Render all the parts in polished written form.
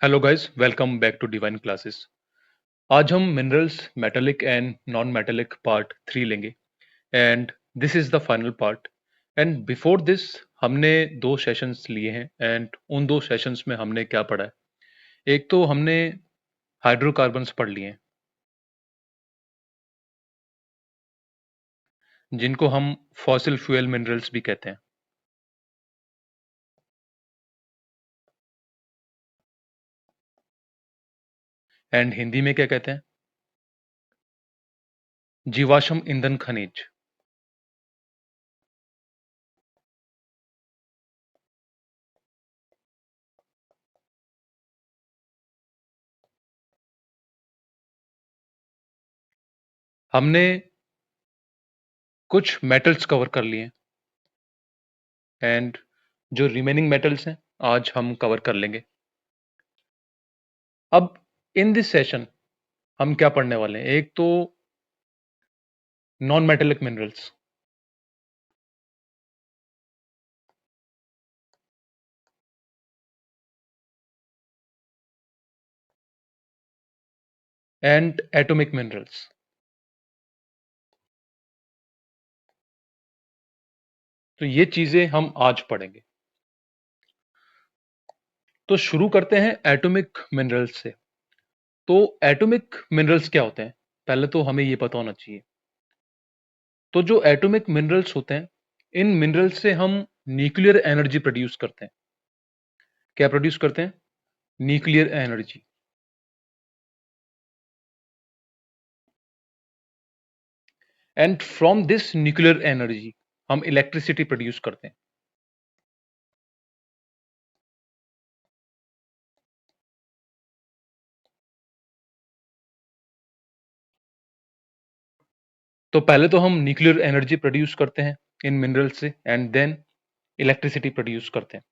Hello guys, welcome back to divine classes. आज हम minerals metallic and non metallic part 3 लेंगे and this is the final part. And before this हमने दो sessions लिए हैं and उन दो सेशंस में हमने क्या पढ़ा है। एक तो हमने हाइड्रोकार्बन्स पढ़ लिए हैं जिनको हम फॉसिल फ्यूल मिनरल्स भी कहते हैं। एंड हिंदी में क्या कहते हैं? जीवाश्म ईंधन खनिज। हमने कुछ मेटल्स कवर कर लिए एंड जो रिमेनिंग मेटल्स हैं आज हम कवर कर लेंगे। अब इन दिस सेशन हम क्या पढ़ने वाले हैं? एक तो non metallic minerals, and atomic minerals. तो ये चीजें हम आज पढ़ेंगे। तो शुरू करते हैं एटॉमिक मिनरल्स से। तो एटॉमिक मिनरल्स क्या होते हैं, पहले तो हमें ये पता होना चाहिए। तो जो एटॉमिक मिनरल्स होते हैं, इन मिनरल्स से हम न्यूक्लियर एनर्जी प्रोड्यूस करते हैं। क्या प्रोड्यूस करते हैं? Nuclear energy. And from this nuclear energy हम इलेक्ट्रिसिटी प्रोड्यूस करते हैं। तो पहले तो हम न्यूक्लियर एनर्जी प्रोड्यूस करते हैं इन मिनरल्स से एंड देन इलेक्ट्रिसिटी प्रोड्यूस करते हैं।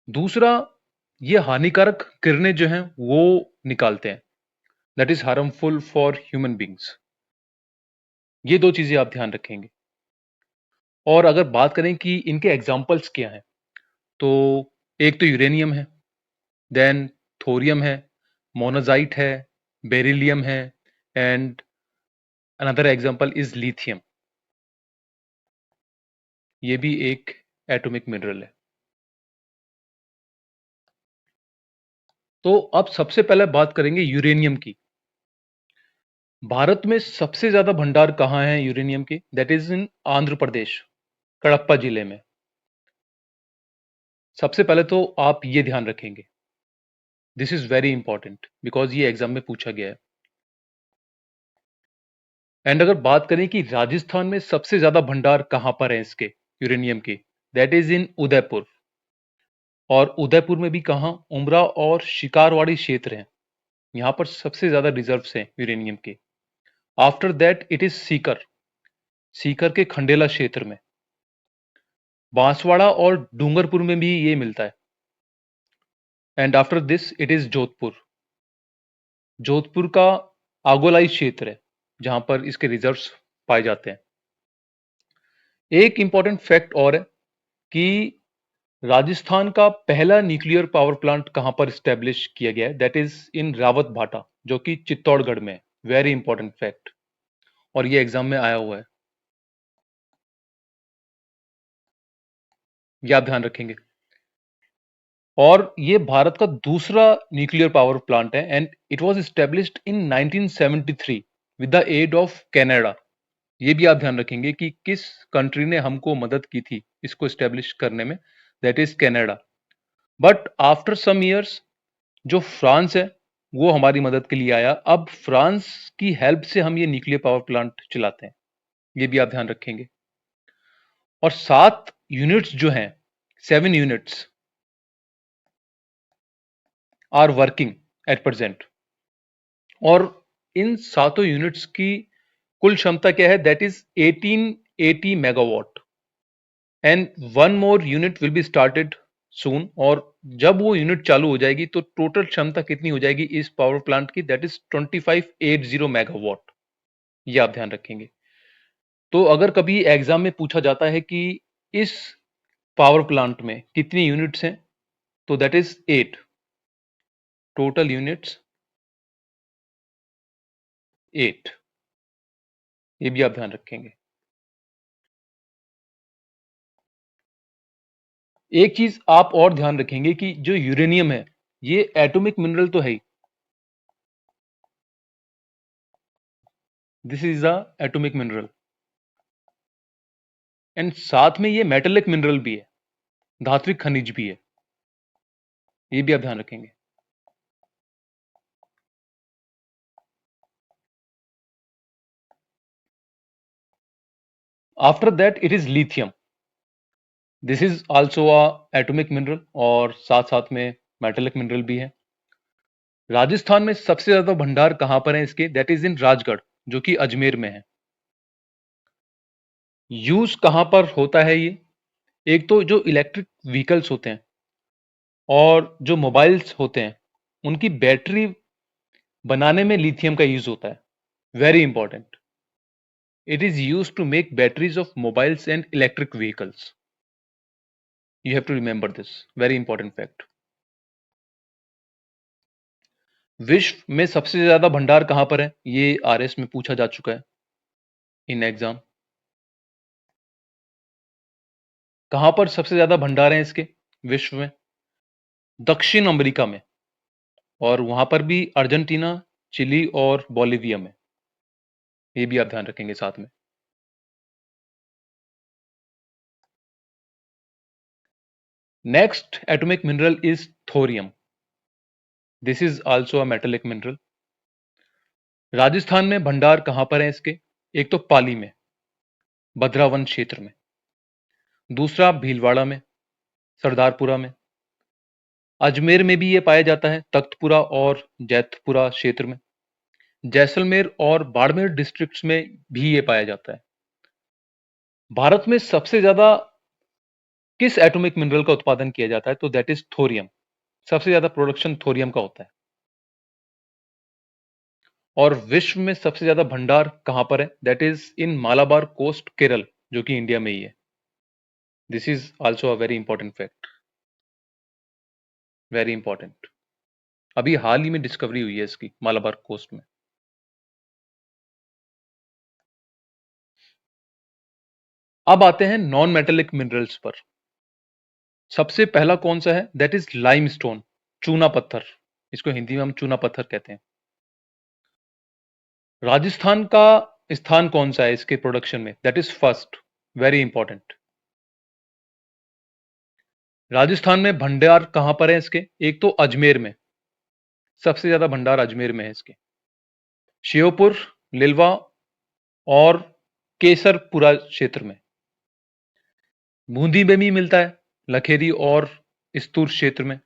दूसरा, ये हानिकारक किरणें जो हैं वो निकालते हैं, that is harmful for human beings. ये दो चीजें आप ध्यान रखेंगे। और अगर बात करें कि इनके एग्जाम्पल्स क्या हैं, तो एक तो यूरेनियम है, देन थोरियम है, मोनाजाइट है, बेरिलियम है, and another example is lithium. ये भी एक एटॉमिक मिनरल है। तो अब सबसे पहले बात करेंगे यूरेनियम की। भारत में सबसे ज्यादा भंडार कहाँ है यूरेनियम के? दैट इज इन आंध्र प्रदेश, कड़प्पा जिले में। सबसे पहले तो आप ये ध्यान रखेंगे, this is very important because ये एग्जाम में पूछा गया है। एंड अगर बात करें कि राजस्थान में सबसे ज्यादा भंडार कहां पर है इसके, यूरेनियम के, दैट इज इन उदयपुर। और उदयपुर में भी कहां? उमरा और शिकारवाड़ी क्षेत्र हैं, यहां पर सबसे ज्यादा रिजर्व्स हैं यूरेनियम के। After that it is Sikar, Sikar के खंडेला क्षेत्र में। बांसवाड़ा और डूंगरपुर में भी ये मिलता है। And after this it is Jodhpur, Jodhpur का आगोलाई क्षेत्र है जहां पर इसके रिजर्व्स पाए जाते हैं। एक इंपॉर्टेंट फैक्ट और है कि राजस्थान का पहला न्यूक्लियर पावर प्लांट कहां पर स्टैब्लिश किया गया है, दैट इज इन रावत भाटा, जो कि चित्तौड़गढ़ में है। वेरी इंपॉर्टेंट फैक्ट, और ये एग्जाम में आया हुआ है, ये आप ध्यान रखेंगे। और ये भारत का दूसरा न्यूक्लियर पावर प्लांट है and it was established in 1973 with the aid of Canada. ये भी आप ध्यान रखेंगे कि किस कंट्री ने हमको मदद की थी इसको एस्टेब्लिश करने में, that is Canada. But after some years जो फ्रांस है वो हमारी मदद के लिए आया। अब फ्रांस की हेल्प से हम ये न्यूक्लियर पावर प्लांट चलाते हैं, ये भी आप ध्यान रखेंगे। और 7 यूनिट्स जो हैं, 7 units are working at present. और इन 7 यूनिट्स की कुल क्षमता क्या है? That is 1880 megawatt. And one more unit will be started soon. और जब वो यूनिट चालू हो जाएगी तो टोटल क्षमता कितनी हो जाएगी इस पावर प्लांट की? That is 2580 megawatt. ये आप ध्यान रखेंगे। तो अगर कभी एग्जाम में पूछा जाता है कि इस पावर प्लांट में कितनी यूनिट्स हैं, तो दैट इज 8। Total units 8। ये भी आप ध्यान रखेंगे। एक चीज आप और ध्यान रखेंगे कि जो यूरेनियम है ये एटॉमिक मिनरल तो है ही, this is a atomic mineral, and साथ में ये मेटेलिक मिनरल भी है, धात्विक खनिज भी है। ये भी आप ध्यान रखेंगे। After that it is lithium, this is also a atomic mineral और साथ साथ में मेटेलिक मिनरल भी है। राजस्थान में सबसे ज्यादा भंडार कहां पर है इसके? दैट इज इन राजगढ़, जो कि अजमेर में है। यूज कहां पर होता है ये? एक तो जो इलेक्ट्रिक व्हीकल्स होते हैं और जो मोबाइल्स होते हैं उनकी बैटरी बनाने में लिथियम का यूज होता है। Very important, it is use to make batteries of mobiles and electric vehicles. You have to remember this, very important fact. विश्व में सबसे ज्यादा भंडार कहां पर है? ये आरएस में पूछा जा चुका है इन एग्जाम। कहां पर सबसे ज्यादा भंडार है इसके विश्व में? दक्षिण अमेरिका में, और वहां पर भी अर्जेंटीना, चिली और बोलिविया में। ये भी आप ध्यान रखेंगे साथ में। Next atomic mineral is thorium, this is also a metallic mineral. Rajasthan में भंडार कहां पर है इसके? एक तो पाली में, भद्रावन क्षेत्र में। दूसरा भीलवाड़ा में, सरदारपुरा में। अजमेर में भी ये पाया जाता है, तख्तपुरा और जैतपुरा क्षेत्र में। जैसलमेर और बाड़मेर डिस्ट्रिक्ट्स में भी ये पाया जाता है। भारत में सबसे ज्यादा किस एटॉमिक मिनरल का उत्पादन किया जाता है? तो दैट इज थोरियम। सबसे ज्यादा प्रोडक्शन थोरियम का होता है। और विश्व में सबसे ज्यादा भंडार कहां पर है? That is in Malabar coast, Kerala, जो कि इंडिया में ही है। This is also a very important fact, very important. अभी हाल ही में डिस्कवरी हुई है इसकी मालाबार कोस्ट में। अब आते हैं नॉन मेटेलिक मिनरल्स पर। सबसे पहला कौन सा है? दैट इज लाइमस्टोन, चूना पत्थर। इसको हिंदी में हम चूना पत्थर कहते हैं। राजस्थान का स्थान कौन सा है इसके प्रोडक्शन में? That is first, very important. Rajasthan में भंडार कहां पर है इसके? एक तो अजमेर में, सबसे ज्यादा भंडार अजमेर में है इसके। श्योपुर, लिलवा और केसरपुरा क्षेत्र में। बूंदी में भी मिलता है, लखेरी और इस्तूर क्षेत्र में।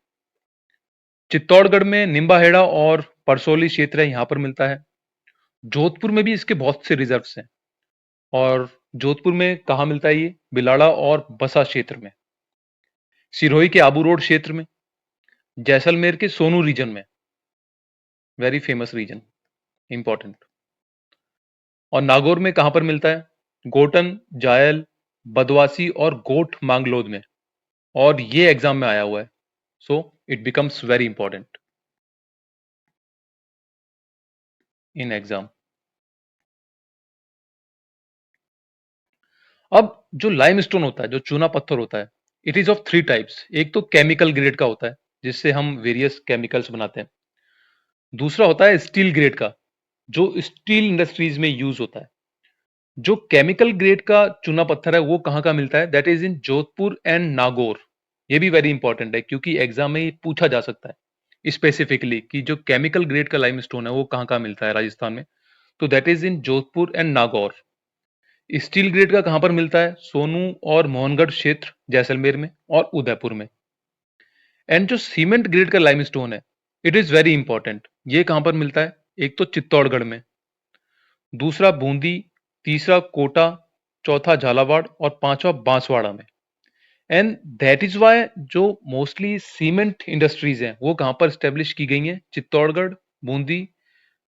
चित्तौड़गढ़ में निम्बाहेड़ा और परसोली क्षेत्र है, यहां पर मिलता है। जोधपुर में भी इसके बहुत से रिजर्व्स हैं। और जोधपुर में कहा मिलता है ये? बिलाड़ा और बसा क्षेत्र में। सिरोही के आबू रोड क्षेत्र में। जैसलमेर के सोनू रीजन में, वेरी फेमस रीजन, इंपॉर्टेंट। और नागौर में कहां पर मिलता है? गोटन, जायल, बदवासी और गोट मांगलोद में। और ये एग्जाम में आया हुआ है, so it becomes very important in exam. अब जो लाइमस्टोन होता है, जो चूना पत्थर होता है, it is of three types. एक तो केमिकल ग्रेड का होता है, जिससे हम वेरियस केमिकल्स बनाते हैं। दूसरा होता है स्टील ग्रेड का, जो स्टील इंडस्ट्रीज में यूज होता है। जो केमिकल ग्रेड का चूना पत्थर है वो कहाँ का मिलता है? That is in Jodhpur and Nagaur. ये भी वेरी इंपॉर्टेंट है, क्योंकि एग्जाम में ये पूछा जा सकता है स्पेसिफिकली कि जो केमिकल ग्रेड का लाइमस्टोन है वो कहाँ का मिलता है राजस्थान में। तो that is in Jodhpur and Nagaur. Steel grade का कहां पर मिलता है? सोनू और मोहनगढ़ क्षेत्र, जैसलमेर में और उदयपुर में। एंड जो सीमेंट ग्रेड का लाइमस्टोन है, इट इज वेरी इंपॉर्टेंट। ये कहां पर मिलता है? एक तो चित्तौड़गढ़ में, दूसरा बूंदी, तीसरा कोटा, चौथा झालावाड़ और पांचवा बांसवाड़ा में। एंड दैट इज वाई जो मोस्टली सीमेंट इंडस्ट्रीज हैं वो कहां पर स्टेब्लिश की गई हैं? चित्तौड़गढ़, बूंदी,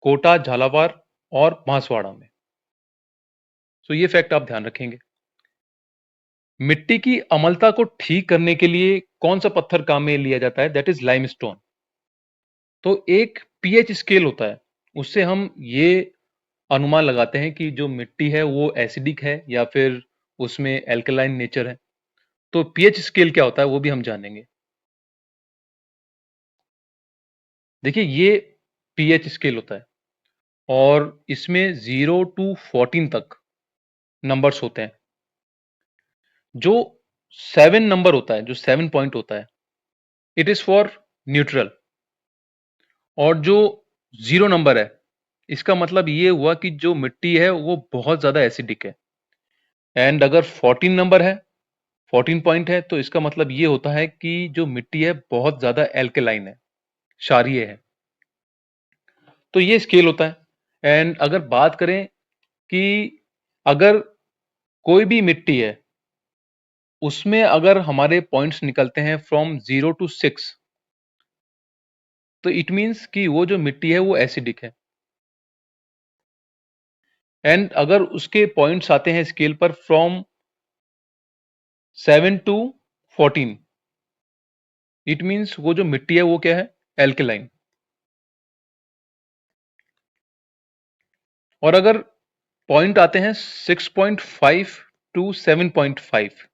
कोटा, झालावाड़ और बांसवाड़ा में। सो ये फैक्ट आप ध्यान रखेंगे। मिट्टी की अम्लता को ठीक करने के लिए कौन सा पत्थर काम में लिया जाता है? That is limestone. तो एक पीएच स्केल होता है, उससे हम ये अनुमान लगाते हैं कि जो मिट्टी है वो एसिडिक है या फिर उसमें एल्कलाइन नेचर है। तो पीएच स्केल क्या होता है वो भी हम जानेंगे। देखिए ये पीएच स्केल होता है और इसमें 0 टू 14 तक नंबर्स होते हैं। जो 7 नंबर होता है, जो 7 पॉइंट होता है, इट इज फॉर न्यूट्रल। और जो 0 नंबर है, इसका मतलब ये हुआ कि जो मिट्टी है वो बहुत ज्यादा एसिडिक है। एंड अगर 14 नंबर है, 14 पॉइंट है, तो इसका मतलब ये होता है कि जो मिट्टी है बहुत ज्यादा एल्केलाइन है, क्षारीय है। तो ये स्केल होता है। एंड अगर बात करें कि अगर कोई भी मिट्टी है, उसमें अगर हमारे पॉइंट्स निकलते हैं फ्रॉम 0 टू 6, तो इट मीन्स कि वो जो मिट्टी है वो एसिडिक है। एंड अगर उसके पॉइंट्स आते हैं स्केल पर फ्रॉम 7 टू 14, इट मीन्स वो जो मिट्टी है वो क्या है, एल्केलाइन। और अगर पॉइंट आते हैं 6.5 टू 7.5,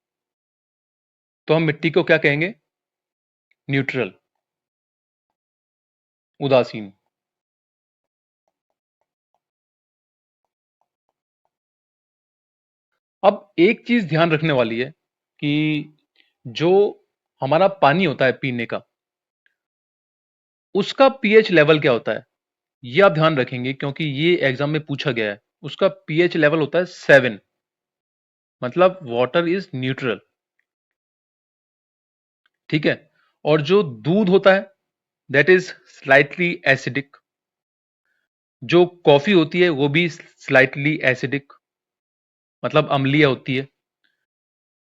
तो हम मिट्टी को क्या कहेंगे, न्यूट्रल, उदासीन। अब एक चीज ध्यान रखने वाली है कि जो हमारा पानी होता है पीने का, उसका पीएच लेवल क्या होता है, ये आप ध्यान रखेंगे क्योंकि ये एग्जाम में पूछा गया है। उसका पीएच लेवल होता है 7, मतलब वाटर इज न्यूट्रल। ठीक है। और जो दूध होता है, दैट इज स्लाइटली एसिडिक। जो कॉफी होती है वो भी स्लाइटली एसिडिक, मतलब अम्लीय होती है।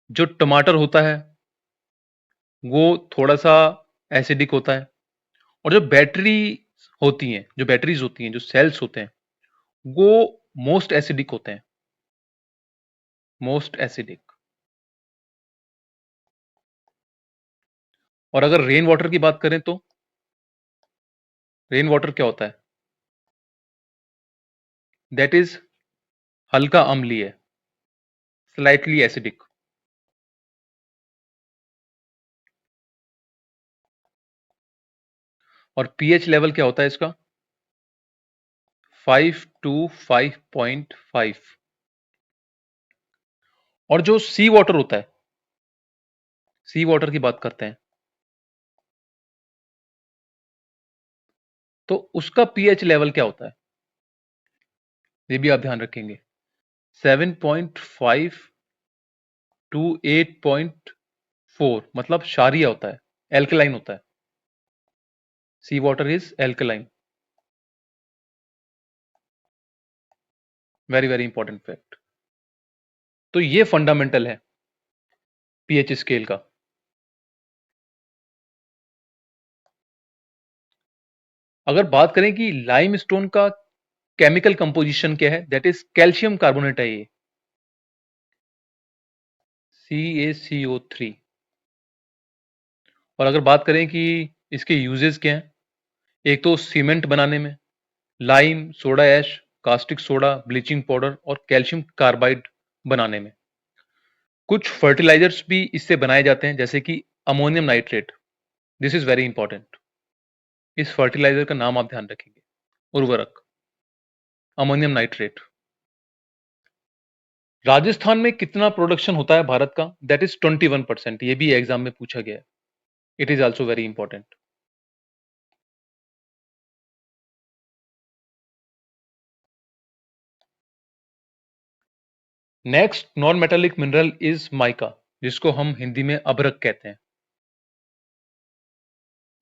जो टमाटर होता है वो थोड़ा सा एसिडिक होता है। और जो बैटरी होती हैं, जो बैटरीज होती हैं, जो सेल्स होते हैं, वो मोस्ट एसिडिक होते हैं, मोस्ट एसिडिक। और अगर रेन वाटर की बात करें तो रेन वाटर क्या होता है, दैट इज हल्का अम्लीय, स्लाइटली एसिडिक। और पीएच लेवल क्या होता है इसका, 5 टू 5.5। और जो सी वाटर होता है, सी वाटर की बात करते हैं, तो उसका पीएच लेवल क्या होता है, ये भी आप ध्यान रखेंगे। 7.5 टू 8.4, मतलब क्षारीय होता है, एल्कलाइन होता है। Sea water is alkaline. Very very important fact. तो ये फंडामेंटल है पीएच स्केल का। अगर बात करें कि लाइमस्टोन का केमिकल कंपोजिशन क्या है, दैट इज कैल्शियम कार्बोनेट है ये, CaCO3। और अगर बात करें कि इसके यूजेस क्या हैं, एक तो सीमेंट बनाने में, lime, soda ash, caustic soda, bleaching powder और कैल्शियम कार्बाइड बनाने में। कुछ फर्टिलाइजर्स भी इससे बनाए जाते हैं, जैसे कि ammonium nitrate. This is very important. इस फर्टिलाइजर का नाम आप ध्यान रखेंगे, उर्वरक, अमोनियम नाइट्रेट। राजस्थान में कितना प्रोडक्शन होता है भारत का, दैट इज 21%। ये भी एग्जाम में पूछा गया है। It is also very important. Next non metallic mineral is mica, जिसको हम हिंदी में अभ्रक कहते हैं।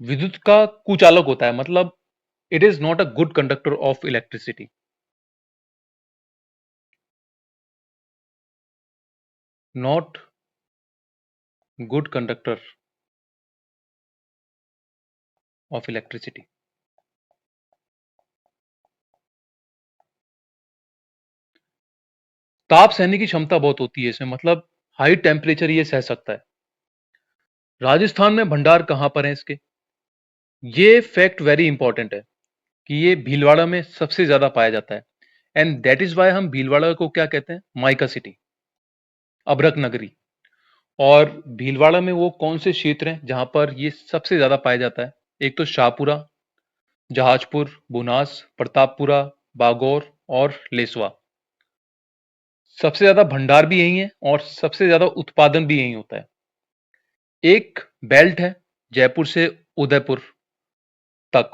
विद्युत का कुचालक होता है, मतलब it is not a good conductor of electricity. Not good conductor of electricity. ताप सहने की क्षमता बहुत होती है इसमें, मतलब हाई टेम्परेचर ये सह सकता है। राजस्थान में भंडार कहां पर है इसके, ये फैक्ट वेरी इंपॉर्टेंट है कि ये भीलवाड़ा में सबसे ज्यादा पाया जाता है एंड दैट इज वाई हम भीलवाड़ा को क्या कहते हैं, माइका सिटी, अभ्रक नगरी। और भीलवाड़ा में वो कौन से क्षेत्र हैं जहां पर ये सबसे ज्यादा पाया जाता है? एक तो शाहपुरा, जहाजपुर, बुनास, प्रतापपुरा, बागौर और लेसवा। सबसे ज्यादा भंडार भी यही है और सबसे ज्यादा उत्पादन भी यही होता है। एक बेल्ट है जयपुर से उदयपुर तक,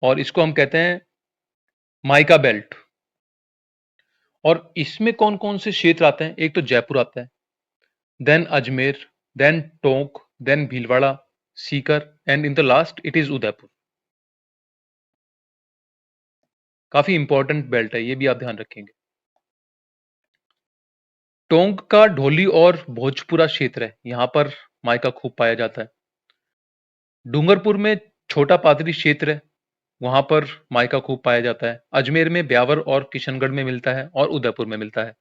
और इसको हम कहते हैं माइका बेल्ट। और इसमें कौन कौन से क्षेत्र आते हैं? एक तो जयपुर आता है, then Ajmer, then Tonk, then Bhilwara, Sikar and in the last it is Udaipur. काफी इंपॉर्टेंट बेल्ट है, ये भी आप ध्यान रखेंगे। टोंक का ढोली और भोजपुरा क्षेत्र है, यहां पर माइका खूब पाया जाता है। डूंगरपुर में छोटा पादरी क्षेत्र है, वहां पर माइका खूब पाया जाता है। अजमेर में ब्यावर और किशनगढ़ में मिलता है और उदयपुर में मिलता है।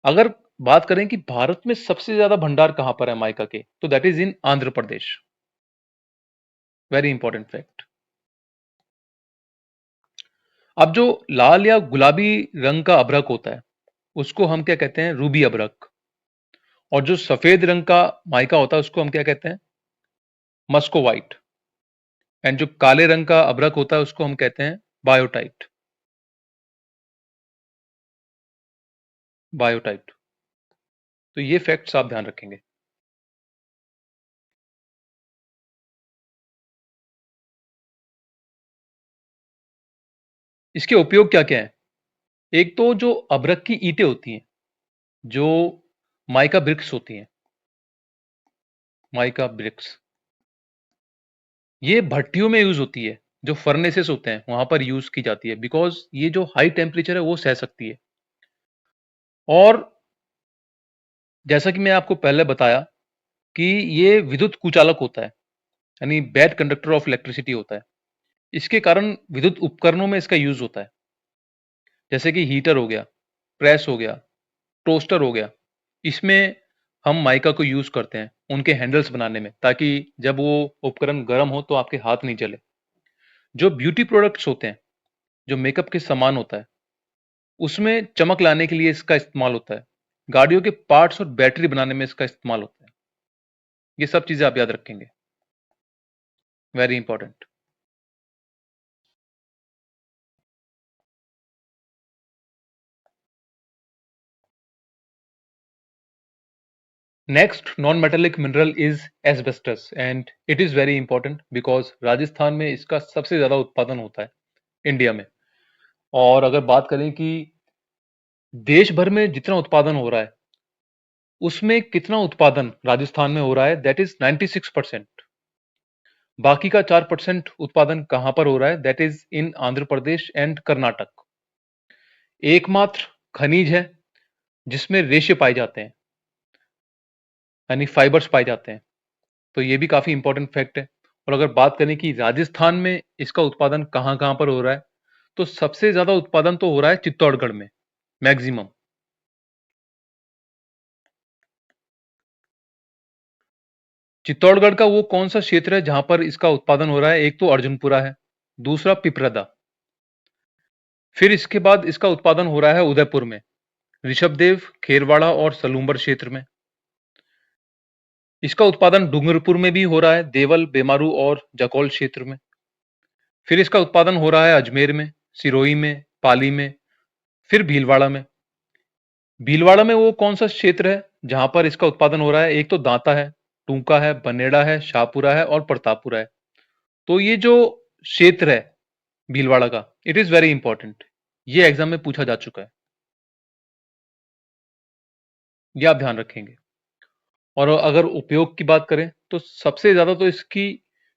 अगर बात करें कि भारत में सबसे ज्यादा भंडार कहां पर है माइका के, तो that is in Andhra Pradesh. Very important fact. अब जो लाल या गुलाबी रंग का अभ्रक होता है उसको हम क्या कहते हैं? रूबी अभ्रक। और जो सफेद रंग का माइका होता है उसको हम क्या कहते हैं? मस्को व्हाइट। एंड जो काले रंग का अभ्रक होता है उसको हम कहते हैं बायोटाइट। बायोटाइट। तो ये फैक्ट्स आप ध्यान रखेंगे। इसके उपयोग क्या क्या है? एक तो जो अभ्रक की ईंटें होती हैं, जो माइका ब्रिक्स होती हैं, माइका ब्रिक्स, ये भट्टियों में यूज होती है। जो फर्नेसेस होते हैं वहां पर यूज की जाती है, बिकॉज ये जो हाई टेम्परेचर है वो सह सकती है। और जैसा कि मैं आपको पहले बताया कि ये विद्युत कुचालक होता है, यानी बैड कंडक्टर ऑफ इलेक्ट्रिसिटी होता है। इसके कारण विद्युत उपकरणों में इसका यूज होता है, जैसे कि हीटर हो गया, प्रेस हो गया, टोस्टर हो गया। इसमें हम माइका को यूज करते हैं उनके हैंडल्स बनाने में, ताकि जब वो उपकरण गर्म हो तो आपके हाथ नहीं जले। जो ब्यूटी प्रोडक्ट्स होते हैं, जो मेकअप के सामान होता है, उसमें चमक लाने के लिए इसका इस्तेमाल होता है। गाड़ियों के पार्ट्स और बैटरी बनाने में इसका इस्तेमाल होता है। ये सब चीजें आप याद रखेंगे, very important. Next non metallic mineral is asbestos and it is very important because Rajasthan में इसका सबसे ज्यादा उत्पादन होता है इंडिया में। और अगर बात करें कि देश भर में जितना उत्पादन हो रहा है उसमें कितना उत्पादन राजस्थान में हो रहा है, दैट इज 96%। बाकी का 4% उत्पादन कहां पर हो रहा है? That is in Andhra Pradesh and Karnataka. एकमात्र खनिज है जिसमें रेशे पाए जाते हैं, यानी फाइबर्स पाए जाते हैं। तो ये भी काफी इंपॉर्टेंट फैक्ट है। और अगर बात करें कि राजस्थान में इसका उत्पादन कहां कहां पर हो रहा है, तो सबसे ज्यादा उत्पादन तो हो रहा है चित्तौड़गढ़ में, मैक्सिमम। चित्तौड़गढ़ का वो कौन सा क्षेत्र है जहां पर इसका उत्पादन हो रहा है? एक तो अर्जुनपुरा है, दूसरा पिपरदा। फिर इसके बाद इसका उत्पादन हो रहा है उदयपुर में, ऋषभदेव, खेरवाड़ा और सलूम्बर क्षेत्र में। इसका उत्पादन डूंगरपुर में भी हो रहा है, देवल, बेमारू और जकौल क्षेत्र में। फिर इसका उत्पादन हो रहा है अजमेर में, सिरोही में, पाली में, फिर भीलवाड़ा में। भीलवाड़ा में वो कौन सा क्षेत्र है जहां पर इसका उत्पादन हो रहा है? एक तो दांता है, टूंका है, बनेड़ा है, शाहपुरा है और प्रतापपुरा है। तो ये जो क्षेत्र है भीलवाड़ा का, इट इज वेरी इंपॉर्टेंट। ये एग्जाम में पूछा जा चुका है, ये आप ध्यान रखेंगे। और अगर उपयोग की बात करें तो सबसे ज्यादा तो इसकी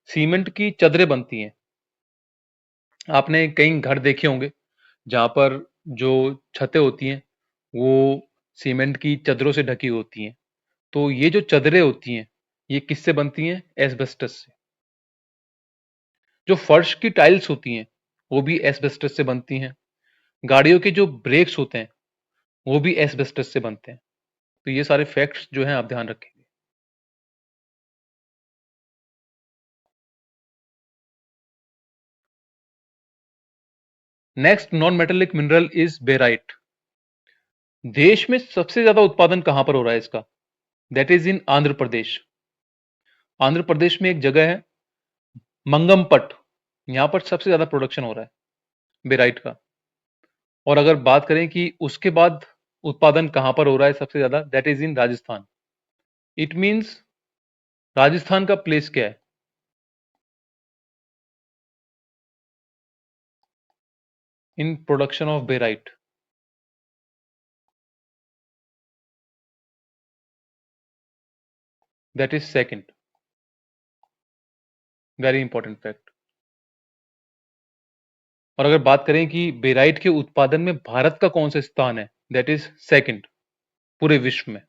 सीमेंट की चदरें बनती हैं। आपने कई घर देखे होंगे जहां पर जो छतें होती हैं वो सीमेंट की चदरों से ढकी होती हैं। तो ये जो चदरें होती हैं ये किससे बनती हैं? एस्बेस्टस से। जो फर्श की टाइल्स होती हैं वो भी एस्बेस्टस से बनती हैं। गाड़ियों के जो ब्रेक्स होते हैं वो भी एस्बेस्टस से बनते हैं। तो ये सारे फैक्ट्स जो हैं आप ध्यान रखेंगे। Next non metallic mineral is barite. देश में सबसे ज्यादा उत्पादन कहां पर हो रहा है इसका? दैट इज इन आंध्र प्रदेश। आंध्र प्रदेश में एक जगह है मंगमपट, यहां पर सबसे ज्यादा प्रोडक्शन हो रहा है बेराइट का। और अगर बात करें कि उसके बाद उत्पादन कहां पर हो रहा है सबसे ज्यादा, that is in Rajasthan. It means Rajasthan का प्लेस क्या है in production of barite? That is second. Very important fact. और अगर बात करें कि बेराइट के उत्पादन में भारत का कौन सा स्थान है, दैट इज सेकंड पूरे विश्व में।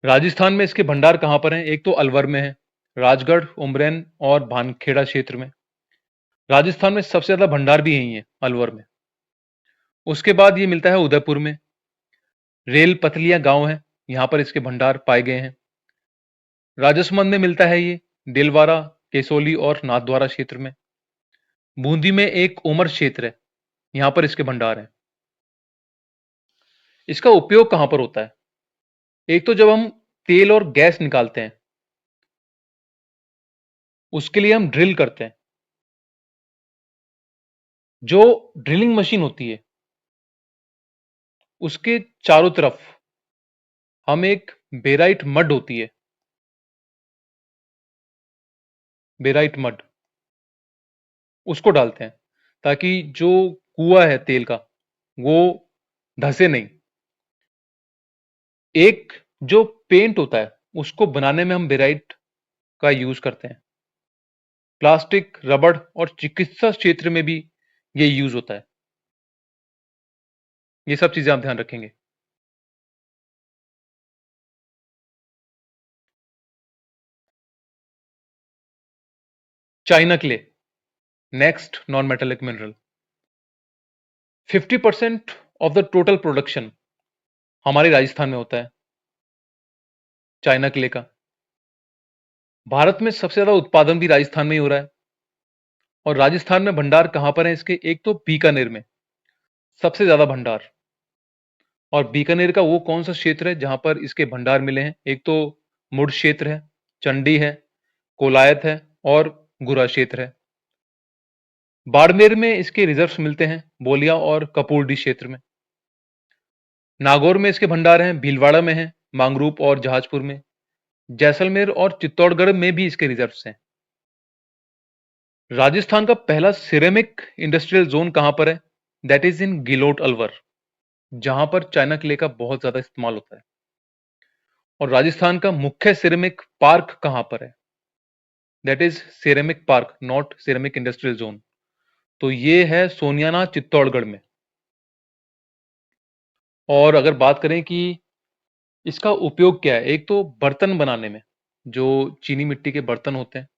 राजस्थान में इसके भंडार कहां पर हैं? एक तो अलवर में है, राजगढ़, उमरैन और भानखेड़ा क्षेत्र में। राजस्थान में सबसे ज्यादा भंडार भी यही है, अलवर में। उसके बाद ये मिलता है उदयपुर में। रेल पतलियां गांव है, यहां पर इसके भंडार पाए गए हैं। राजसमंद में मिलता है ये, दिलवारा, केसोली और नाथद्वारा क्षेत्र में। बूंदी में एक उमर क्षेत्र है, यहां पर इसके भंडार हैं। इसका उपयोग कहां पर होता है? एक तो जब हम तेल और गैस निकालते हैं, उसके लिए हम ड्रिल करते हैं। जो ड्रिलिंग मशीन होती है, उसके चारों तरफ हम एक बेराइट मड होती है, बेराइट मड, उसको डालते हैं ताकि जो कुआं है तेल का वो धंसे नहीं। एक जो पेंट होता है उसको बनाने में हम बेराइट का यूज करते हैं। प्लास्टिक, रबड़ और चिकित्सा क्षेत्र में भी ये यूज होता है। ये सब चीजें आप ध्यान रखेंगे। China clay, next non metallic mineral. 50% of the total production हमारे राजस्थान में होता है चाइना क्ले का। भारत में सबसे ज्यादा उत्पादन भी राजस्थान में ही हो रहा है। और राजस्थान में भंडार कहां पर है इसके? एक तो बीकानेर में सबसे ज्यादा भंडार। और बीकानेर का वो कौन सा क्षेत्र है जहां पर इसके भंडार मिले हैं? एक तो मुड क्षेत्र है, चंडी है, कोलायत है और गुरा क्षेत्र है। बाड़मेर में इसके रिजर्व्स मिलते हैं, बोलिया और कपूरडी क्षेत्र में। नागौर में इसके भंडार हैं, भीलवाड़ा में है, मांगरूप और जहाजपुर में। जैसलमेर और चित्तौड़गढ़ में भी इसके रिजर्व्स हैं। राजस्थान का पहला सिरेमिक इंडस्ट्रियल जोन कहां पर है? That is in Guillot Alwar, जहां पर चाइना क्ले का बहुत ज्यादा इस्तेमाल होता है। और राजस्थान का मुख्य सिरेमिक पार्क कहां पर है? That is ceramic park, not ceramic industrial zone. तो ये है सोनियाना, चित्तौड़गढ़ में। और अगर बात करें कि इसका उपयोग क्या है, एक तो बर्तन बनाने में, जो चीनी मिट्टी के बर्तन होते हैं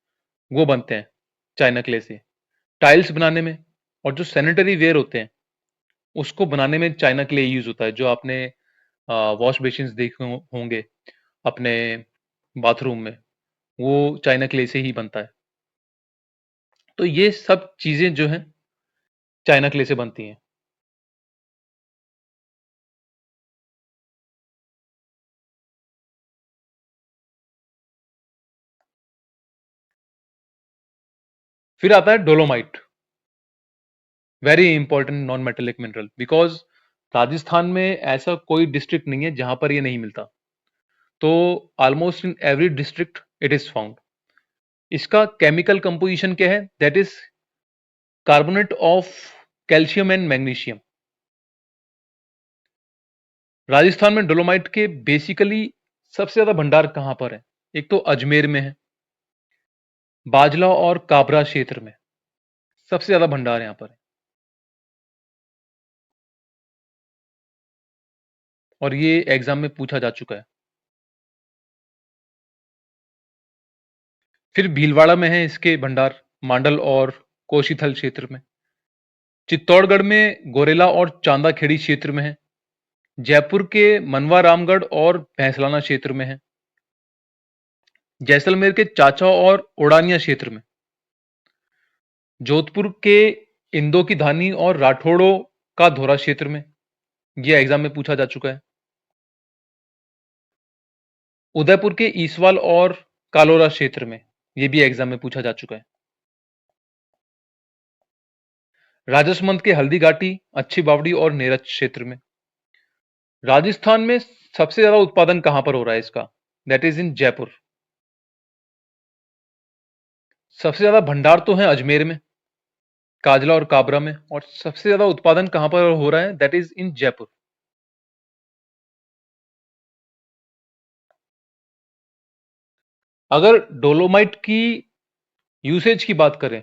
वो बनते हैं चाइना क्ले से। टाइल्स बनाने में, और जो सैनिटरी वेयर होते हैं उसको बनाने में चाइना क्ले यूज होता है। जो आपने वॉश बेसिन्स देखे होंगे अपने बाथरूम में, वो चाइना क्ले से ही बनता है। तो ये सब चीजें जो हैं चाइना क्ले से बनती हैं। फिर आता है dolomite, very important non metallic mineral, because Rajasthan में ऐसा कोई डिस्ट्रिक्ट नहीं है जहां पर ये नहीं मिलता। तो almost in every district it is found. इसका केमिकल कंपोजिशन क्या है? That is carbonate of calcium and magnesium. Rajasthan में डोलोमाइट के बेसिकली सबसे ज्यादा भंडार कहां पर है? एक तो अजमेर में है, बाजला और काबरा क्षेत्र में सबसे ज्यादा भंडार यहां पर है। और ये एग्जाम में पूछा जा चुका है। फिर भीलवाड़ा में है इसके भंडार, मांडल और कोशीथल क्षेत्र में। चित्तौड़गढ़ में गोरेला और चांदाखेड़ी क्षेत्र में है। जयपुर के मनवा रामगढ़ और भैंसलाना क्षेत्र में है। जैसलमेर के चाचा और ओडानिया क्षेत्र में। जोधपुर के इंदो की धानी और राठौड़ों का धोरा क्षेत्र में, यह एग्जाम में पूछा जा चुका है। उदयपुर के ईसवाल और कालोरा क्षेत्र में, यह भी एग्जाम में पूछा जा चुका है। राजसमंद के हल्दी घाटी, अच्छी बावड़ी और नेरज क्षेत्र में। राजस्थान में सबसे ज्यादा उत्पादन कहां पर हो रहा है इसका? दैट इज इन जयपुर। सबसे ज्यादा भंडार तो है अजमेर में, काजला और काबरा में, और सबसे ज्यादा उत्पादन कहां पर हो रहा है? दैट इज इन जयपुर। अगर डोलोमाइट की यूसेज की बात करें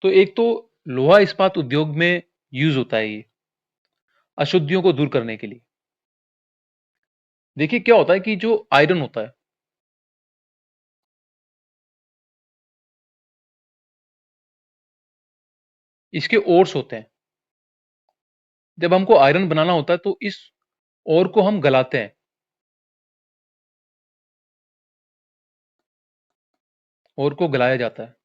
तो एक तो लोहा इस्पात उद्योग में यूज होता है ये, अशुद्धियों को दूर करने के लिए। देखिए क्या होता है कि जो आयरन होता है, इसके ओर्स होते हैं। जब हमको आयरन बनाना होता है तो इस ओर को हम गलाते हैं, ओर को गलाया जाता है।